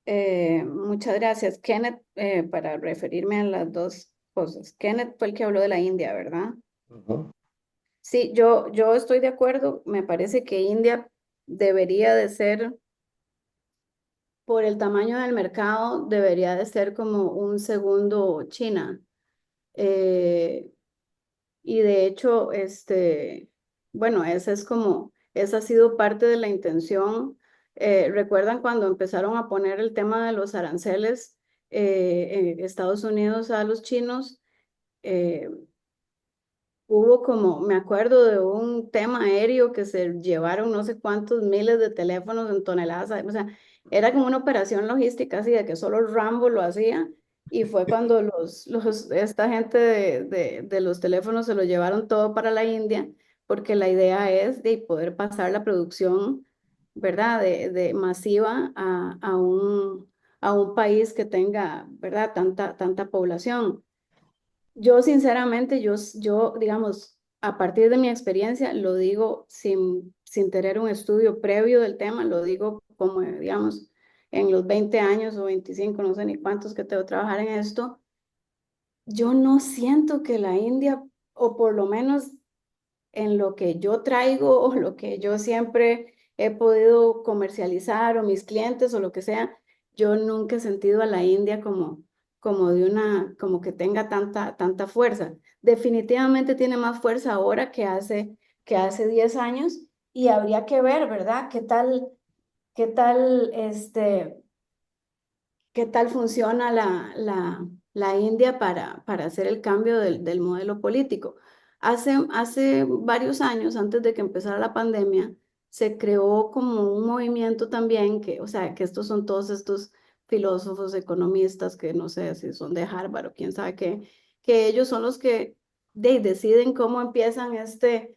Muchas gracias, Kenneth, para referirme a las dos cosas. Kenneth fue el que habló de la India, ¿verdad? Ujú. Sí, yo estoy de acuerdo. Me parece que India debería de ser, por el tamaño del mercado, debería de ser como un segundo China. Eh, y de hecho, bueno, esa ha sido parte de la intención. ¿Recuerdan cuando empezaron a poner el tema de los aranceles en Estados Unidos a los chinos? Eh, Hubo como, me acuerdo de un tema aéreo que se llevaron no sé cuántos miles de teléfonos en toneladas, o sea, era como una operación logística así de que solo Rambo lo hacía y fue cuando esta gente de los teléfonos se lo llevaron todo para la India porque la idea es de poder pasar la producción, ¿verdad? De masiva a un país que tenga, ¿verdad? Tanta población. Yo sinceramente, digamos, a partir de mi experiencia, lo digo sin tener un estudio previo del tema, lo digo como, digamos, en los 20 años o 25, no sé ni cuántos que tengo que trabajar en esto, yo no siento que la India, o por lo menos en lo que yo traigo o lo que yo siempre he podido comercializar o mis clientes o lo que sea, yo nunca he sentido a la India como que tenga tanta fuerza. Definitivamente tiene más fuerza ahora que hace 10 años y habría que ver, ¿verdad? ¿Qué tal funciona la India para hacer el cambio del modelo político? Hace varios años, antes de que empezara la pandemia, se creó como un movimiento también o sea, que estos son todos estos filósofos, economistas, que no sé si son de Harvard o quién sabe qué, que ellos son los que deciden cómo empiezan este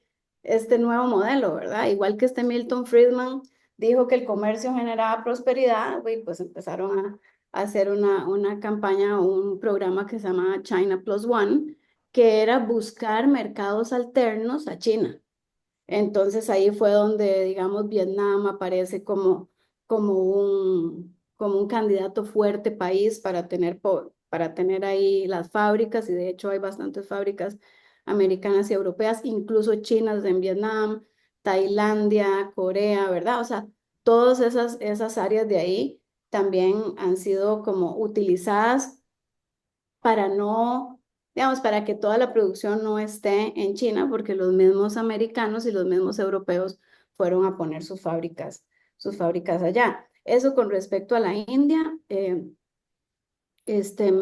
nuevo modelo, ¿verdad? Igual que Milton Friedman dijo que el comercio generaba prosperidad, güey, pues empezaron a hacer una campaña, un programa que se llama China Plus One, que era buscar mercados alternos a China. Entonces ahí fue donde, digamos, Vietnam aparece como un candidato fuerte país para tener ahí las fábricas, y de hecho hay bastantes fábricas americanas y europeas, incluso chinas en Vietnam, Tailandia, Corea, ¿verdad? O sea, todas esas áreas de ahí también han sido como utilizadas para no, digamos, para que toda la producción no esté en China, porque los mismos americanos y los mismos europeos fueron a poner sus fábricas allá. Eso con respecto a la India, este,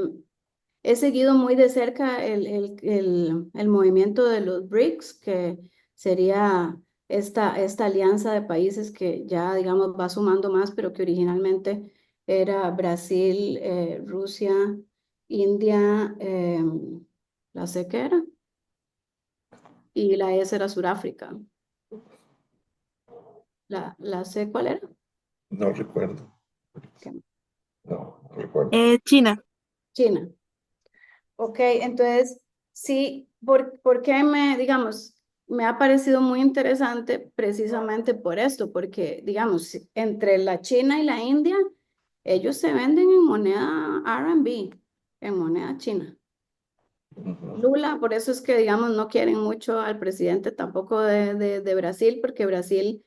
he seguido muy de cerca el movimiento de los BRICS, que sería esta alianza de países que ya, digamos, va sumando más, pero que originalmente era Brasil, Rusia, India, la C que era, y la S era Sudáfrica. La C, ¿cuál era? No recuerdo. ¿Qué? No recuerdo. China. China. Ok, entonces, sí, ¿por qué digamos, me ha parecido muy interesante precisamente por esto? Porque, digamos, entre la China y la India, ellos se venden en moneda RMB, en moneda china. Ujú. Lula, por eso es que, digamos, no quieren mucho al presidente tampoco de Brasil, porque Brasil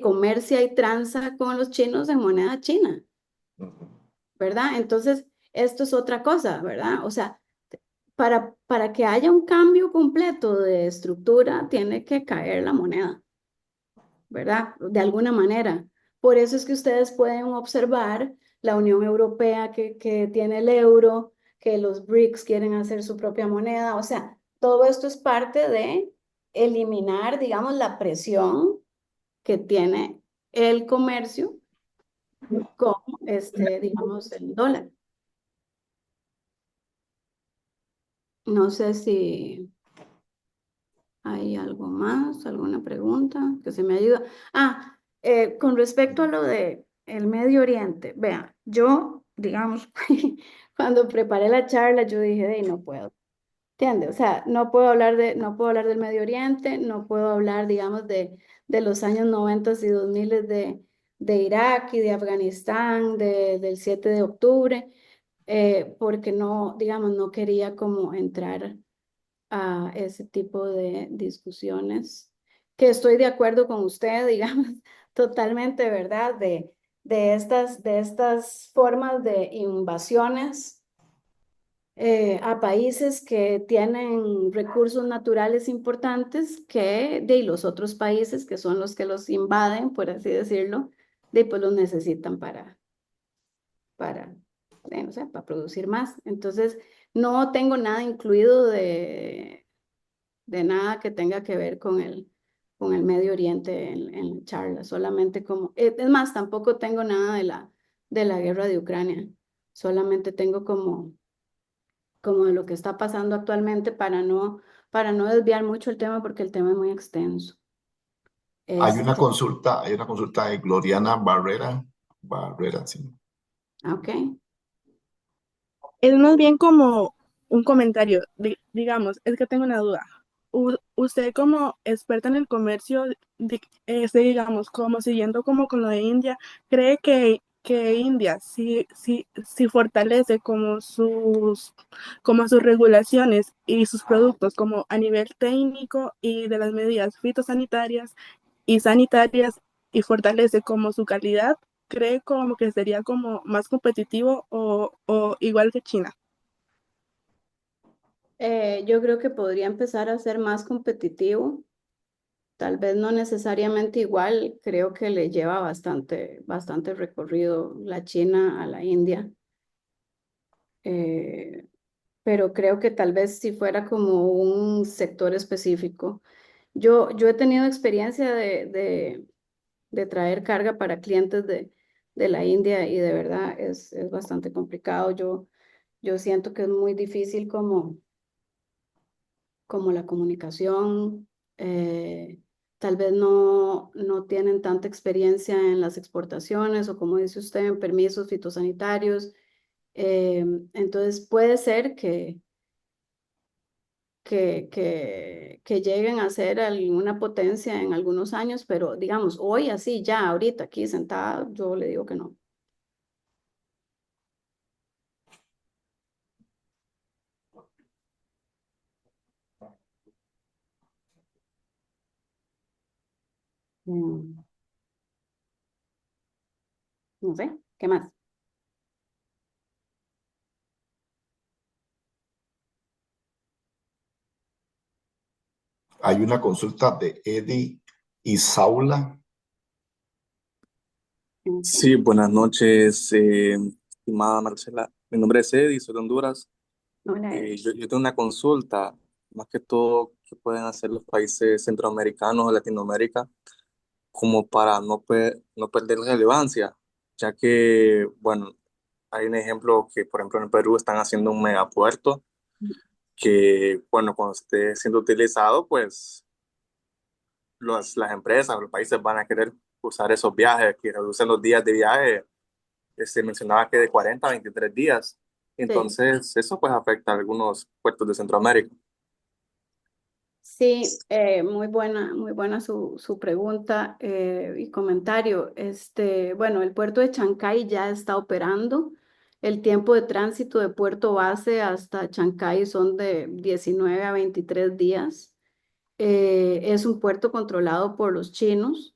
comercia y transa con los chinos en moneda china, Ujú. ¿verdad? Entonces, esto es otra cosa, ¿verdad? O sea, para que haya un cambio completo de estructura, tiene que caer la moneda, ¿verdad? De alguna manera. Por eso es que ustedes pueden observar la Unión Europea que tiene el euro, que los BRICS quieren hacer su propia moneda. O sea, todo esto es parte de eliminar, digamos, la presión que tiene el comercio con, digamos, el dólar. No sé si ¿hay algo más? ¿Alguna pregunta que se me ayuda? Con respecto a lo de el Medio Oriente, vean, yo, digamos, cuando preparé la charla, yo dije, "Ey, no puedo, ¿entiendes? O sea, no puedo hablar del Medio Oriente, no puedo hablar, digamos, de los años 90 y 2000 de Irak y de Afganistán, del 7 de octubre. porque no, digamos, no quería como entrar a ese tipo de discusiones, que estoy de acuerdo con usted, digamos, totalmente, ¿verdad? De estas formas de invasiones a países que tienen recursos naturales importantes que de los otros países, que son los que los invaden, por así decirlo, pues los necesitan para, no sé, para producir más. Entonces, no tengo nada incluido de nada que tenga que ver con el Medio Oriente en la charla, solamente como, es más, tampoco tengo nada de la guerra de Ucrania, solamente tengo como de lo que está pasando actualmente para no desviar mucho el tema porque el tema es muy extenso. Este, Hay una consulta de Gloriana Barrera, sí. ok. Es más bien como un comentario, digamos, es que tengo una duda. Usted como experta en el comercio, digamos, como siguiendo como con lo de India, ¿cree que India si fortalece como sus regulaciones y sus productos como a nivel técnico y de las medidas fitosanitarias y sanitarias y fortalece como su calidad? ¿Cree como que sería como más competitivo o igual que China? Yo creo que podría empezar a ser más competitivo, tal vez no necesariamente igual, creo que le lleva bastante recorrido la China a la India, eh, pero creo que tal vez si fuera como un sector específico. Yo he tenido experiencia de traer carga para clientes de la India y de verdad es bastante complicado. Yo siento que es muy difícil como la comunicación, tal vez no tienen tanta experiencia en las exportaciones o como dice usted, en permisos fitosanitarios. Entonces puede ser que lleguen a ser alguna potencia en algunos años, pero digamos, hoy así, ya ahorita aquí sentada, yo le digo que no. Mm, no sé, ¿qué más? Hay una consulta de Eddie y Saula. Sí, buenas noches, estimada Marcela. Mi nombre es Eddie, soy de Honduras. Hola, Yo tengo una consulta, más que todo, ¿qué pueden hacer los países centroamericanos o Latinoamérica como para no perder relevancia? Ya que, bueno, hay un ejemplo que, por ejemplo, en el Perú están haciendo un megapuerto que, bueno, cuando esté siendo utilizado, pues las empresas, los países van a querer usar esos viajes, que reducen los días de viaje. Se mencionaba que de 40 a 23 días. sí. Entonces, eso pues afecta a algunos puertos de Centroamérica. Sí, muy buena su pregunta y comentario. Bueno, el puerto de Chancay ya está operando. El tiempo de tránsito de puerto base hasta Chancay son de 19 a 23 días. Es un puerto controlado por los chinos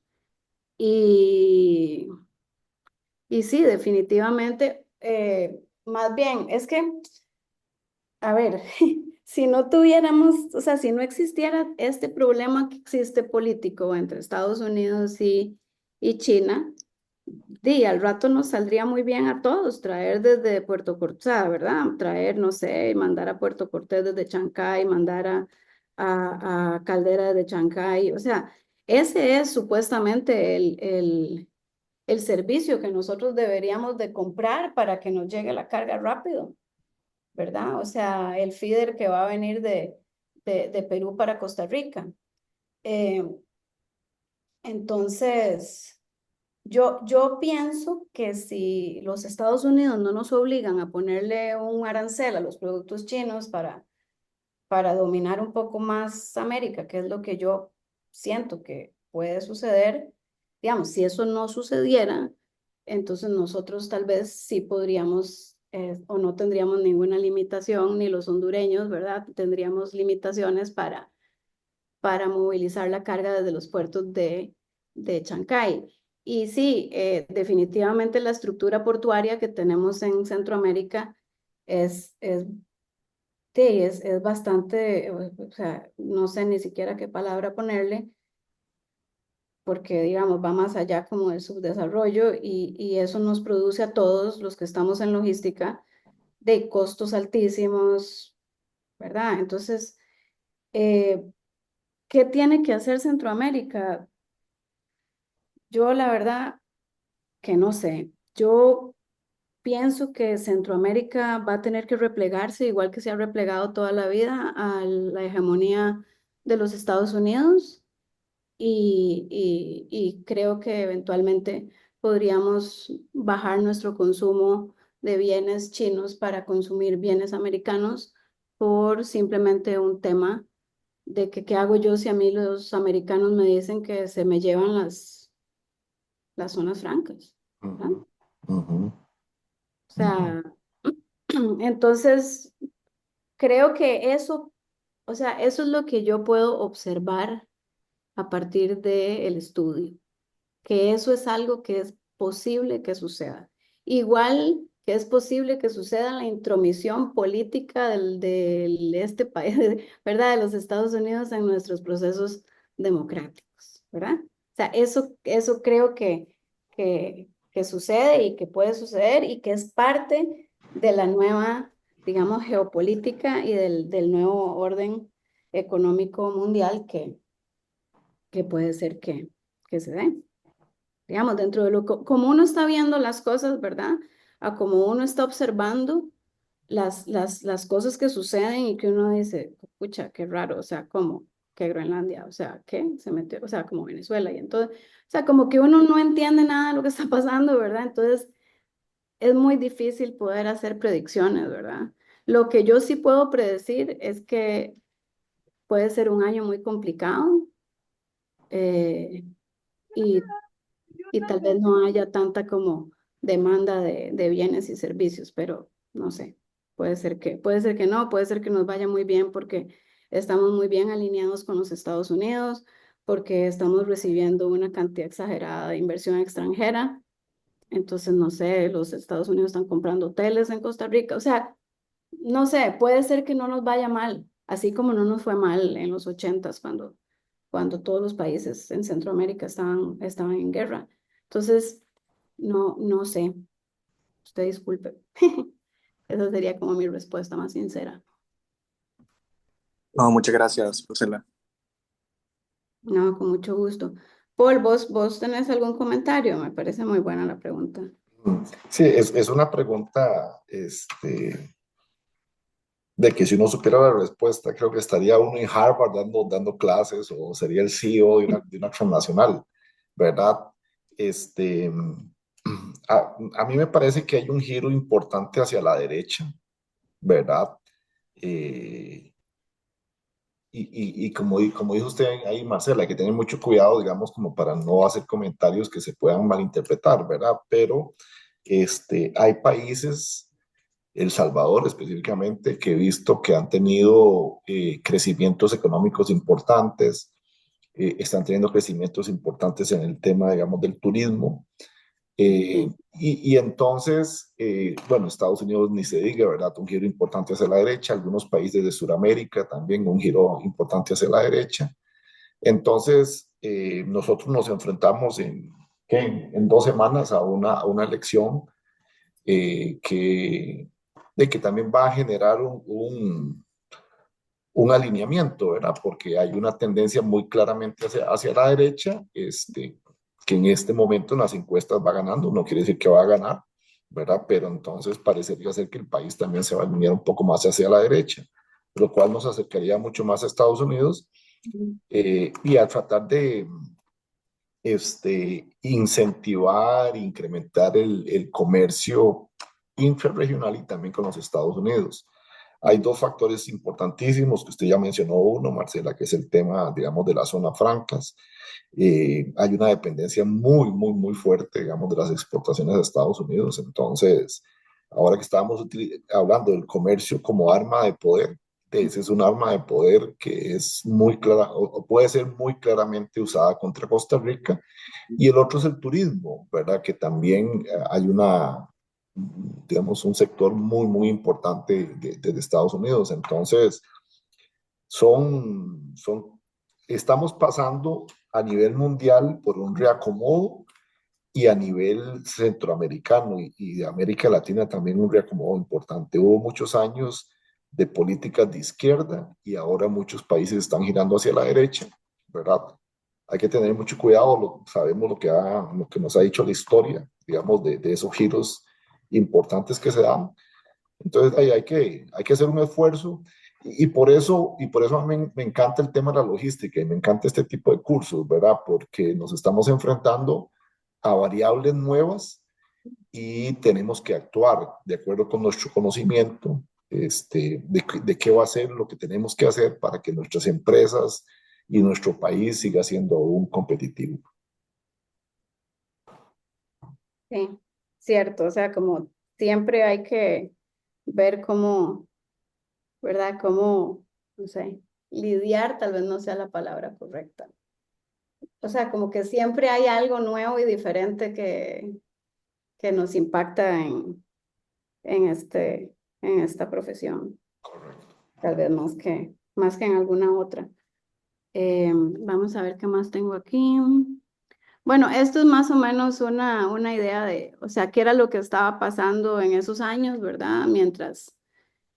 y, y sí, definitivamente, más bien, es que a ver, si no tuviéramos, o sea, si no existiera este problema que existe político entre Estados Unidos y China, al rato nos saldría muy bien a todos traer desde Puerto Cortés, ¿verdad? Traer, no sé, mandar a Puerto Cortés desde Chancay, mandar a Caldera desde Chancay, o sea, ese es supuestamente el servicio que nosotros deberíamos de comprar para que nos llegue la carga rápido. ¿Verdad? O sea, el feeder que va a venir de Perú para Costa Rica. Eh, entonces, yo pienso que si los Estados Unidos no nos obligan a ponerle un arancel a los productos chinos para dominar un poco más América, que es lo que yo siento que puede suceder, digamos, si eso no sucediera, entonces nosotros tal vez sí podríamos o no tendríamos ninguna limitación, ni los hondureños, ¿verdad? Tendríamos limitaciones para movilizar la carga desde los puertos de Chancay. Y sí, definitivamente la estructura portuaria que tenemos en Centroamérica es bastante, o sea, no sé ni siquiera qué palabra ponerle, porque digamos va más allá como del subdesarrollo y eso nos produce a todos los que estamos en logística de costos altísimos, ¿verdad? Entonces, ¿qué tiene que hacer Centroamérica? Yo la verdad que no sé. Yo pienso que Centroamérica va a tener que replegarse, igual que se ha replegado toda la vida, a la hegemonía de los Estados Unidos y creo que eventualmente podríamos bajar nuestro consumo de bienes chinos para consumir bienes americanos por simplemente un tema de que qué hago yo si a mí los americanos me dicen que se me llevan las zonas francas, ¿verdad? Ujú, ujú, O ujú. sea, entonces creo que eso, o sea, eso es lo que yo puedo observar a partir del estudio, que eso es algo que es posible que suceda. Igual que es posible que suceda la intromisión política del este país, ¿verdad? De los Estados Unidos en nuestros procesos democráticos, ¿verdad? O sea, eso creo que sucede y que puede suceder y que es parte de la nueva, digamos, geopolítica y del nuevo orden económico mundial que puede ser que se dé. Digamos, dentro de como uno está viendo las cosas, ¿verdad? A como uno está observando las cosas que suceden y que uno dice, pucha, qué raro, o sea, ¿cómo? Que Groenlandia, o sea, ¿qué? Se metió, o sea, como Venezuela y entonces, o sea, como que uno no entiende nada de lo que está pasando, ¿verdad? Entonces, es muy difícil poder hacer predicciones, ¿verdad? Lo que yo sí puedo predecir es que puede ser un año muy complicado eh, y tal vez no haya tanta como demanda de bienes y servicios, pero no sé, puede ser que no, puede ser que nos vaya muy bien porque estamos muy bien alineados con los Estados Unidos, porque estamos recibiendo una cantidad exagerada de inversión extranjera. Entonces, no sé, los Estados Unidos están comprando hoteles en Costa Rica, o sea, no sé, puede ser que no nos vaya mal, así como no nos fue mal en los 80s cuando todos los países en Centroamérica estaban en guerra. Entonces, no sé, usted disculpe. Esa sería como mi respuesta más sincera. No, muchas gracias, Rosela. No, con mucho gusto. Paul, ¿vos tenés algún comentario? Me parece muy buena la pregunta. Sí, es una pregunta, de que si uno supiera la respuesta, creo que estaría uno en Harvard dando clases o sería el CEO de una transnacional, ¿verdad? Este, a mí me parece que hay un giro importante hacia la derecha, ¿verdad? Eh, y como dijo usted ahí, Marcela, hay que tener mucho cuidado, digamos, como para no hacer comentarios que se puedan malinterpretar, ¿verdad? Pero hay países, El Salvador específicamente, que he visto que han tenido crecimientos económicos importantes, están teniendo crecimientos importantes en el tema, digamos, del turismo. Sí, Y entonces, bueno, Estados Unidos ni se diga, ¿verdad? Un giro importante hacia la derecha, algunos países de Sudamérica también un giro importante hacia la derecha. Entonces, nosotros nos enfrentamos en 2 semanas a una elección que también va a generar un alineamiento, ¿verdad? Porque hay una tendencia muy claramente hacia la derecha, que en este momento en las encuestas va ganando, no quiere decir que va a ganar, ¿verdad? Pero entonces parecería ser que el país también se va a alinear un poco más hacia la derecha, lo cual nos acercaría mucho más a Estados Unidos y a tratar de incentivar, incrementar el comercio intrarregional y también con los Estados Unidos. Hay dos factores importantísimos que usted ya mencionó uno, Marcela, que es el tema, digamos, de las zonas francas. Hay una dependencia muy, muy, muy fuerte, digamos, de las exportaciones a Estados Unidos. Entonces, ahora que estábamos hablando del comercio como arma de poder, ese es un arma de poder que es muy clara o puede ser muy claramente usada contra Costa Rica. Y el otro es el turismo, ¿verdad? Que también hay digamos, un sector muy, muy importante de Estados Unidos. Entonces, estamos pasando a nivel mundial por un reacomodo y a nivel centroamericano y de América Latina también un reacomodo importante. Hubo muchos años de políticas de izquierda y ahora muchos países están girando hacia la derecha, ¿verdad? Hay que tener mucho cuidado, sabemos lo que nos ha dicho la historia, digamos, de esos giros importantes que se dan. Entonces hay que hacer un esfuerzo y por eso a mí me encanta el tema de la logística y me encanta este tipo de cursos, ¿verdad? Porque nos estamos enfrentando a variables nuevas y tenemos que actuar de acuerdo con nuestro conocimiento de qué va a ser lo que tenemos que hacer para que nuestras empresas y nuestro país siga siendo aún competitivo. Sí, cierto, o sea, como siempre hay que ver cómo, ¿verdad? Cómo, no sé, lidiar tal vez no sea la palabra correcta. O sea, como que siempre hay algo nuevo y diferente que nos impacta en esta profesión, tal vez más que en alguna otra. Vamos a ver qué más tengo aquí. Bueno, esto es más o menos una idea de, o sea, qué era lo que estaba pasando en esos años, ¿verdad? Mientras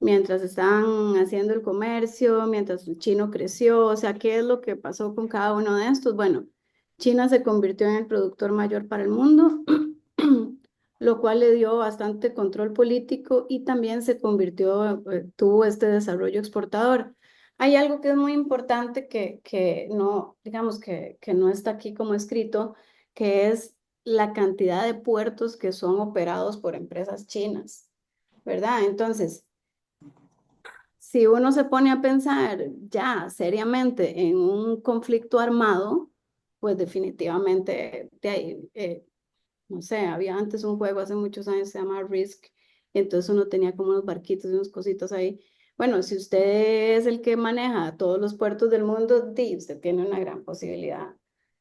estaban haciendo el comercio, mientras el chino creció, o sea, qué es lo que pasó con cada uno de estos. Bueno, China se convirtió en el productor mayor para el mundo, lo cual le dio bastante control político y también tuvo este desarrollo exportador. Hay algo que es muy importante que no, digamos que no está aquí como escrito, que es la cantidad de puertos que son operados por empresas chinas, ¿verdad? Entonces, si uno se pone a pensar ya seriamente en un conflicto armado, pues definitivamente de ahí, no sé, había antes un juego hace muchos años, se llama Risk, y entonces uno tenía como unos barquitos y unas cositas ahí. Bueno, si usted es el que maneja todos los puertos del mundo, usted tiene una gran posibilidad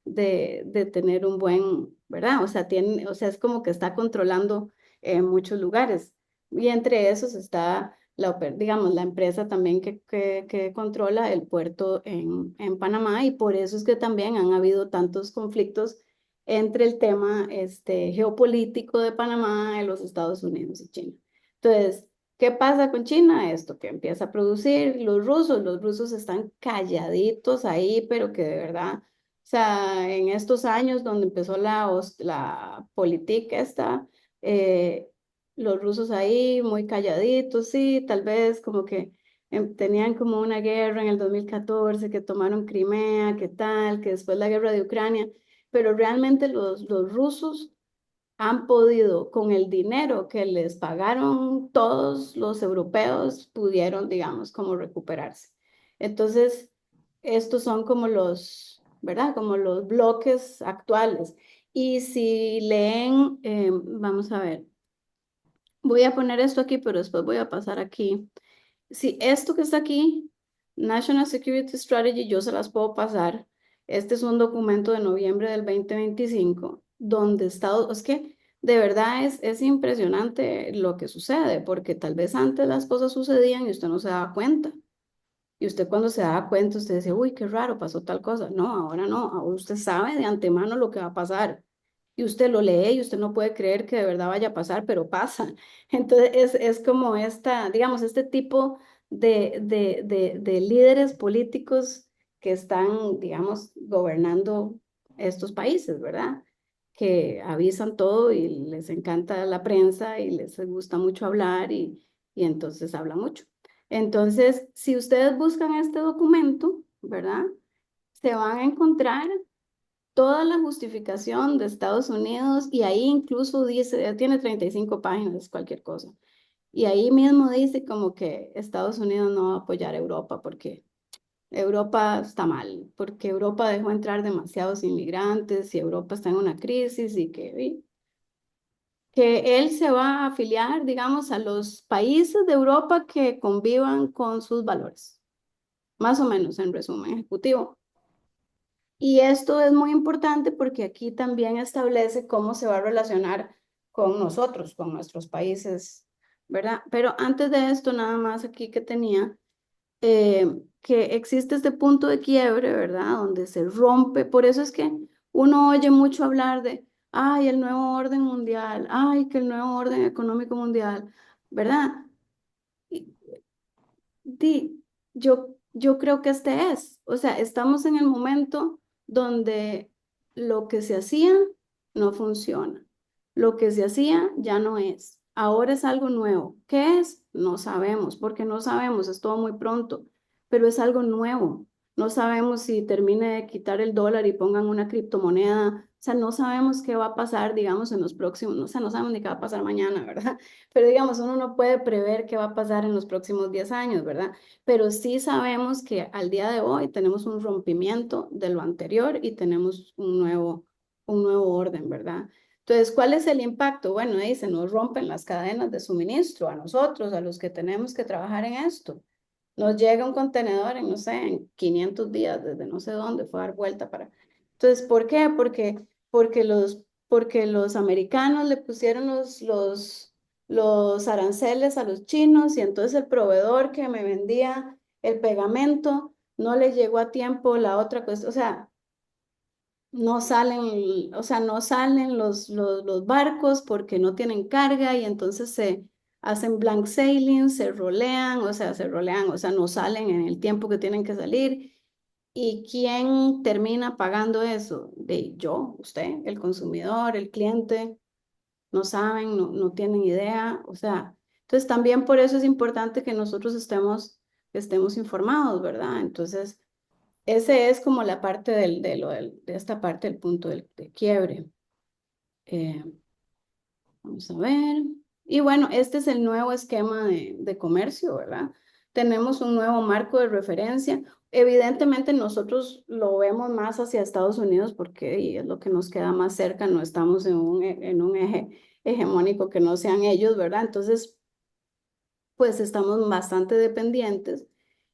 de tener un buen, ¿verdad? O sea, es como que está controlando muchos lugares. Y entre esos está, digamos, la empresa también que controla el puerto en Panamá, y por eso es que también han habido tantos conflictos entre el tema geopolítico de Panamá, de los Estados Unidos y China. Entonces, ¿qué pasa con China? Esto que empieza a producir los rusos están calladitos ahí, pero que de verdad, o sea, en estos años donde empezó la política los rusos ahí muy calladitos, sí, tal vez como que tenían como una guerra en el 2014, que tomaron Crimea, que tal, que después la guerra de Ucrania, pero realmente los rusos han podido, con el dinero que les pagaron todos los europeos, pudieron, digamos, como recuperarse. Entonces, estos son como ¿verdad? Como los bloques actuales. Y si leen, vamos a ver, voy a poner esto aquí, pero después voy a pasar aquí. Si esto que está aquí, National Security Strategy, yo se las puedo pasar. Este es un documento de noviembre del 2025, donde es que de verdad es impresionante lo que sucede, porque tal vez antes las cosas sucedían y usted no se daba cuenta. Y usted cuando se daba cuenta, usted dice, uy, qué raro, pasó tal cosa. No, ahora no, ahora usted sabe de antemano lo que va a pasar. Y usted lo lee y usted no puede creer que de verdad vaya a pasar, pero pasa. Entonces es como digamos, este tipo de líderes políticos que están, digamos, gobernando estos países, ¿verdad? Que avisan todo y les encanta la prensa y les gusta mucho hablar y entonces habla mucho. Entonces, si ustedes buscan este documento, ¿verdad? Se van a encontrar toda la justificación de Estados Unidos y ahí incluso dice, ya tiene 35 páginas, cualquier cosa. Y ahí mismo dice como que Estados Unidos no va a apoyar a Europa porque Europa está mal, porque Europa dejó entrar demasiados inmigrantes y Europa está en una crisis y que que él se va a afiliar, digamos, a los países de Europa que convivan con sus valores, más o menos en resumen ejecutivo. Y esto es muy importante porque aquí también establece cómo se va a relacionar con nosotros, con nuestros países, ¿verdad? Pero antes de esto, nada más aquí que tenía, que existe este punto de quiebre, ¿verdad? Donde se rompe, por eso es que uno oye mucho hablar de, ay, el nuevo orden mundial, ay, que el nuevo orden económico mundial, ¿verdad? Y, yo creo que este es, o sea, estamos en el momento donde lo que se hacía no funciona, lo que se hacía ya no es, ahora es algo nuevo. ¿Qué es? No sabemos, porque no sabemos, es todo muy pronto, pero es algo nuevo. No sabemos si termine de quitar el dólar y pongan una criptomoneda, o sea, no sabemos qué va a pasar, digamos, en los próximos, o sea, no sabemos ni qué va a pasar mañana, ¿verdad? Pero digamos, uno no puede prever qué va a pasar en los próximos 10 años, ¿verdad? Pero sí sabemos que al día de hoy tenemos un rompimiento de lo anterior y tenemos un nuevo orden, ¿verdad? Entonces, ¿cuál es el impacto? Bueno, ahí se nos rompen las cadenas de suministro a nosotros, a los que tenemos que trabajar en esto. Nos llega un contenedor en, no sé, en 500 días, desde no sé dónde, fue a dar vuelta para... Entonces, ¿por qué? Porque los americanos le pusieron los aranceles a los chinos y entonces el proveedor que me vendía el pegamento no le llegó a tiempo la otra cuestión, o sea, no salen los barcos porque no tienen carga y entonces se hacen blank sailing, se rolean, o sea, no salen en el tiempo que tienen que salir. ¿Y quién termina pagando eso? De yo, usted, el consumidor, el cliente, no saben, no tienen idea, o sea, entonces también por eso es importante que nosotros estemos informados, ¿verdad? Entonces, ese es como la parte de esta parte del punto de quiebre. Eh, Vamos a ver. Y bueno, este es el nuevo esquema de comercio, ¿verdad? Tenemos un nuevo marco de referencia. Evidentemente nosotros lo vemos más hacia Estados Unidos porque y es lo que nos queda más cerca, no estamos en un eje hegemónico que no sean ellos, ¿verdad? Entonces, pues estamos bastante dependientes,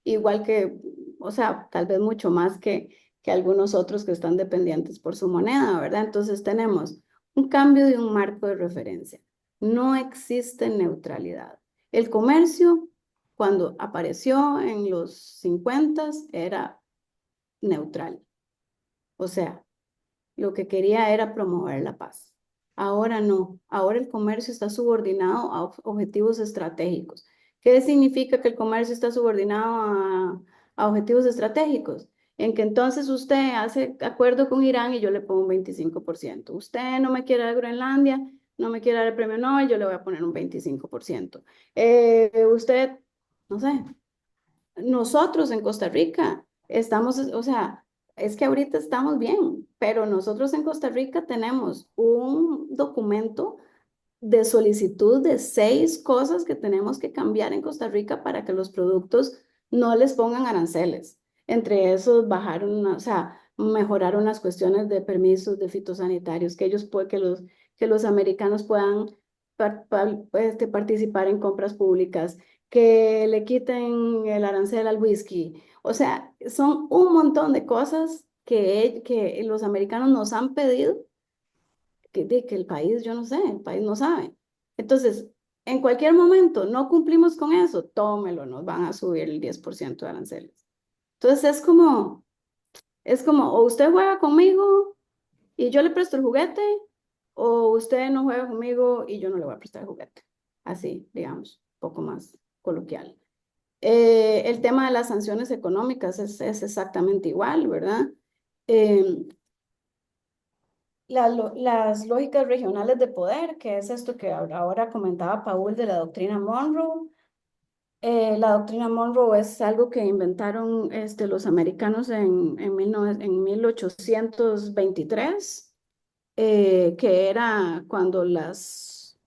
igual que, o sea, tal vez mucho más que algunos otros que están dependientes por su moneda, ¿verdad? Entonces tenemos un cambio de un marco de referencia. No existe neutralidad. El comercio, cuando apareció en los 50, era neutral. O sea, lo que quería era promover la paz. Ahora no, ahora el comercio está subordinado a objetivos estratégicos. ¿Qué significa que el comercio está subordinado a objetivos estratégicos? En que entonces usted hace acuerdo con Irán y yo le pongo un 25%. Usted no me quiere dar Groenlandia, no me quiere dar el premio Nobel, yo le voy a poner un 25%. Usted, no sé, nosotros en Costa Rica estamos, o sea, es que ahorita estamos bien, pero nosotros en Costa Rica tenemos un documento de solicitud de 6 cosas que tenemos que cambiar en Costa Rica para que los productos no les pongan aranceles. Entre esos, o sea, mejorar unas cuestiones de permisos de fitosanitarios, que los americanos puedan participar en compras públicas, que le quiten el arancel al whisky. O sea, son un montón de cosas que los americanos nos han pedido que el país, yo no sé, el país no sabe. Entonces, en cualquier momento no cumplimos con eso, tómelo, nos van a subir el 10% de aranceles. Entonces es como, o usted juega conmigo y yo le presto el juguete, o usted no juega conmigo y yo no le voy a prestar el juguete. Así, digamos, un poco más coloquial. El tema de las sanciones económicas es exactamente igual, ¿verdad? Las lógicas regionales de poder, que es esto que ahora comentaba Paul de la doctrina Monroe. La doctrina Monroe es algo que inventaron los americanos en 1823, que era cuando las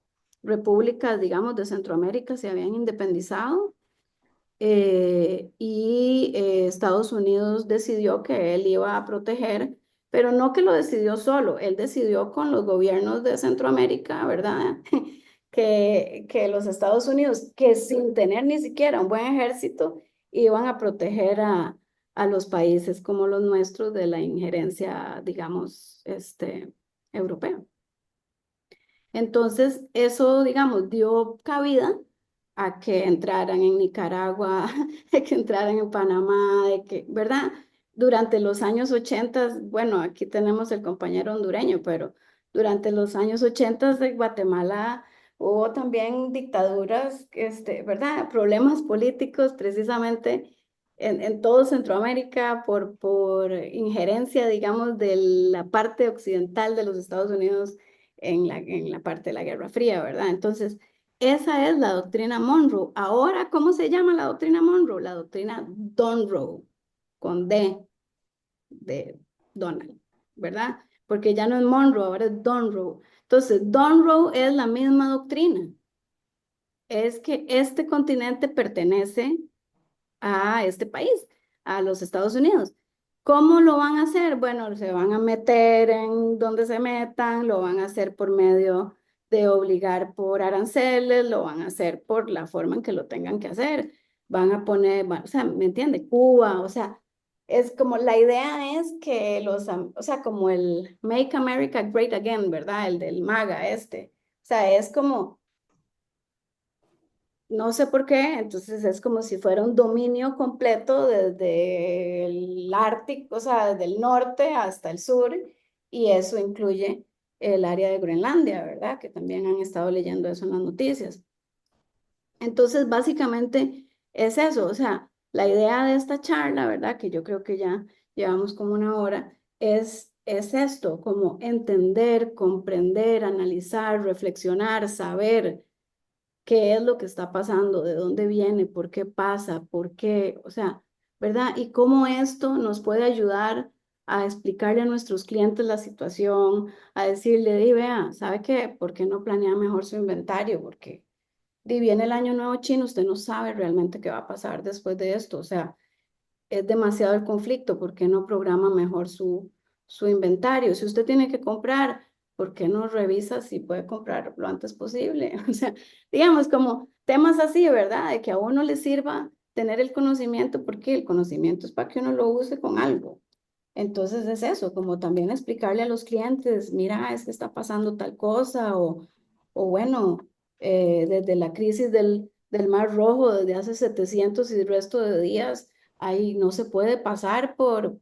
repúblicas, digamos, de Centroamérica se habían independizado. Estados Unidos decidió que él iba a proteger, pero no que lo decidió solo, él decidió con los gobiernos de Centroamérica, ¿verdad? Que los Estados Unidos, que sin tener ni siquiera un buen ejército, iban a proteger a los países como los nuestros de la injerencia, digamos, europea. Entonces, eso, digamos, dio cabida a que entraran en Nicaragua, de que entraran en Panamá, de que, ¿verdad? Durante los años 80, bueno, aquí tenemos el compañero hondureño, pero durante los años 80 de Guatemala hubo también dictaduras, ¿verdad? Problemas políticos precisamente en todo Centroamérica por injerencia, digamos, de la parte occidental de los Estados Unidos en la parte de la Guerra Fría, ¿verdad? Entonces, esa es la doctrina Monroe. Ahora, ¿cómo se llama la doctrina Monroe? La doctrina Donroe, con D de Donald, ¿verdad? Porque ya no es Monroe, ahora es Donroe. Entonces, Donroe es la misma doctrina. Es que este continente pertenece a este país, a los Estados Unidos. ¿Cómo lo van a hacer? Bueno, se van a meter en donde se metan, lo van a hacer por medio de obligar por aranceles, lo van a hacer por la forma en que lo tengan que hacer. Van a poner, bueno, o sea, ¿me entiende? Cuba, o sea, es como la idea es que o sea, como el Make America Great Again, ¿verdad? El del MAGA O sea, es como no sé por qué, entonces es como si fuera un dominio completo desde el Ártico, o sea, desde el norte hasta el sur, y eso incluye el área de Groenlandia, ¿verdad? Que también han estado leyendo eso en las noticias. Entonces, básicamente es eso, o sea, la idea de esta charla, ¿verdad? Que yo creo que ya llevamos como una hora, es esto, como entender, comprender, analizar, reflexionar, saber qué es lo que está pasando, de dónde viene, por qué pasa, por qué, o sea, ¿verdad? Y cómo esto nos puede ayudar a explicarle a nuestros clientes la situación, a decirle, di, vea, ¿sabe qué? ¿Por qué no planea mejor su inventario? Porque viene el año nuevo chino, usted no sabe realmente qué va a pasar después de esto, o sea, es demasiado el conflicto, ¿por qué no programa mejor su inventario? Si usted tiene que comprar, ¿por qué no revisa si puede comprar lo antes posible? O sea, digamos como temas así, ¿verdad? De que a uno le sirva tener el conocimiento, porque el conocimiento es para que uno lo use con algo. Entonces es eso, como también explicarle a los clientes, mira, es que está pasando tal cosa, o bueno, desde la crisis del Mar Rojo, desde hace 700 y el resto de días, ahí no se puede pasar por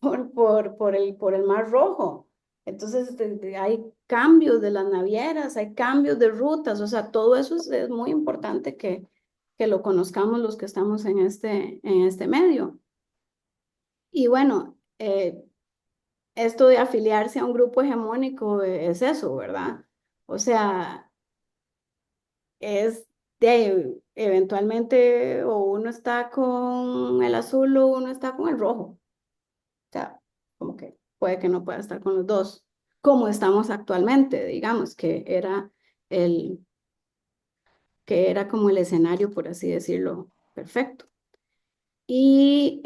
el Mar Rojo. Entonces hay cambios de las navieras, hay cambios de rutas, o sea, todo eso es muy importante que lo conozcamos los que estamos en este medio. Y bueno, esto de afiliarse a un grupo hegemónico es eso, ¿verdad? O sea, es eventualmente o uno está con el azul o uno está con el rojo. O sea, como que puede que no pueda estar con los dos, como estamos actualmente, digamos, el, que era como el escenario, por así decirlo, perfecto. Y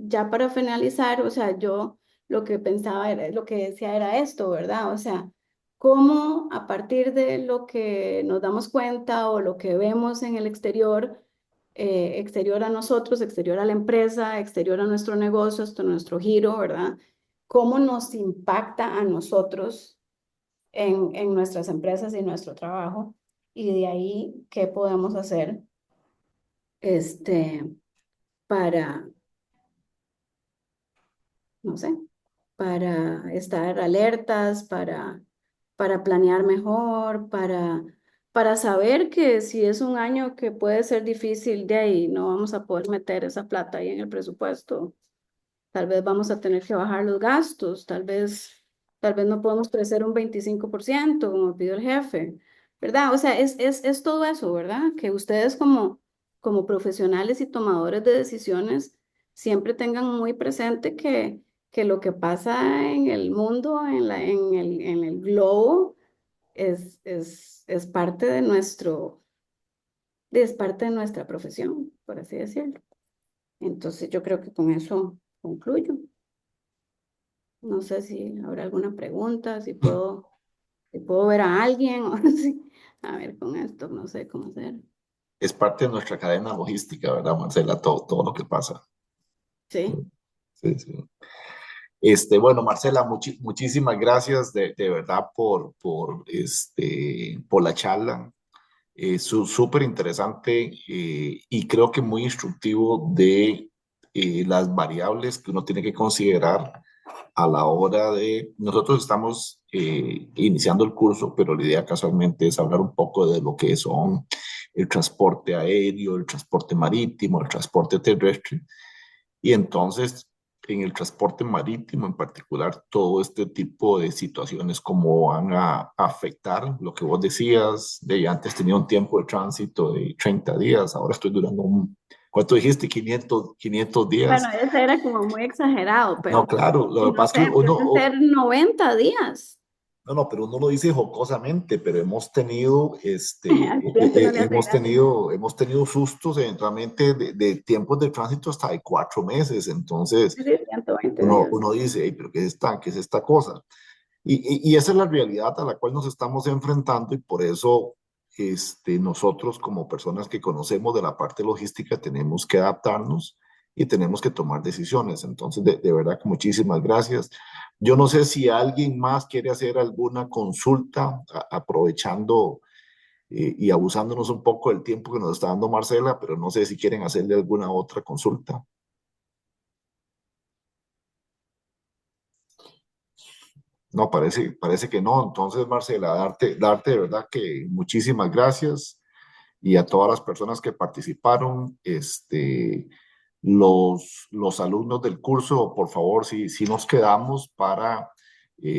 ya para finalizar, o sea, yo lo que pensaba era, lo que decía era esto, ¿verdad? O sea, cómo a partir de lo que nos damos cuenta o lo que vemos en el exterior, exterior a nosotros, exterior a la empresa, exterior a nuestro negocio, hasta nuestro giro, ¿verdad? Cómo nos impacta a nosotros en nuestras empresas y nuestro trabajo. Y de ahí, ¿qué podemos hacer para no sé, para estar alertas, para planear mejor, para saber que si es un año que puede ser difícil, de ahí no vamos a poder meter esa plata ahí en el presupuesto. Tal vez vamos a tener que bajar los gastos, tal vez no podemos crecer un 25%, como pidió el jefe, ¿verdad? O sea, es todo eso, ¿verdad? Que ustedes como profesionales y tomadores de decisiones siempre tengan muy presente que lo que pasa en el mundo, en el globo, es parte de es parte de nuestra profesión, por así decirlo. Entonces yo creo que con eso concluyo. No sé si habrá alguna pregunta, si puedo ver a alguien o si, a ver con esto, no sé cómo hacer. Es parte de nuestra cadena logística, ¿verdad, Marcela? Todo lo que pasa. Sí, Sí, sí. Bueno, Marcela, muchísimas gracias de verdad por la charla. Súper interesante y creo que muy instructivo de las variables que uno tiene que considerar a la hora de... Nosotros estamos iniciando el curso, pero la idea casualmente es hablar un poco de lo que son el transporte aéreo, el transporte marítimo, el transporte terrestre. Y entonces, en el transporte marítimo en particular, todo este tipo de situaciones, cómo van a afectar lo que vos decías, de antes tenía un tiempo de tránsito de 30 días, ahora estoy durando ¿cuánto dijiste? 500 días. bueno, ese era como muy exagerado, No, pero claro, lo y que no pasa es que sé, puede ser 90 días. no, pero uno lo dice jocosamente, pero hemos tenido, Al cliente no le hace gracia. hemos tenido sustos eventualmente de tiempos de tránsito hasta de 4 meses. Entonces, Sí, 120 días. uno dice, "Ey, pero qué es esta cosa?" Y esa es la realidad a la cual nos estamos enfrentando y por eso nosotros como personas que conocemos de la parte logística tenemos que adaptarnos y tenemos que tomar decisiones. Entonces, de verdad que muchísimas gracias. Yo no sé si alguien más quiere hacer alguna consulta, aprovechando y abusándonos un poco del tiempo que nos está dando Marcela, pero no sé si quieren hacerle alguna otra consulta. No, parece que no. Entonces, Marcela, darte de verdad que muchísimas gracias y a todas las personas que participaron, los alumnos del curso, por favor, si nos quedamos para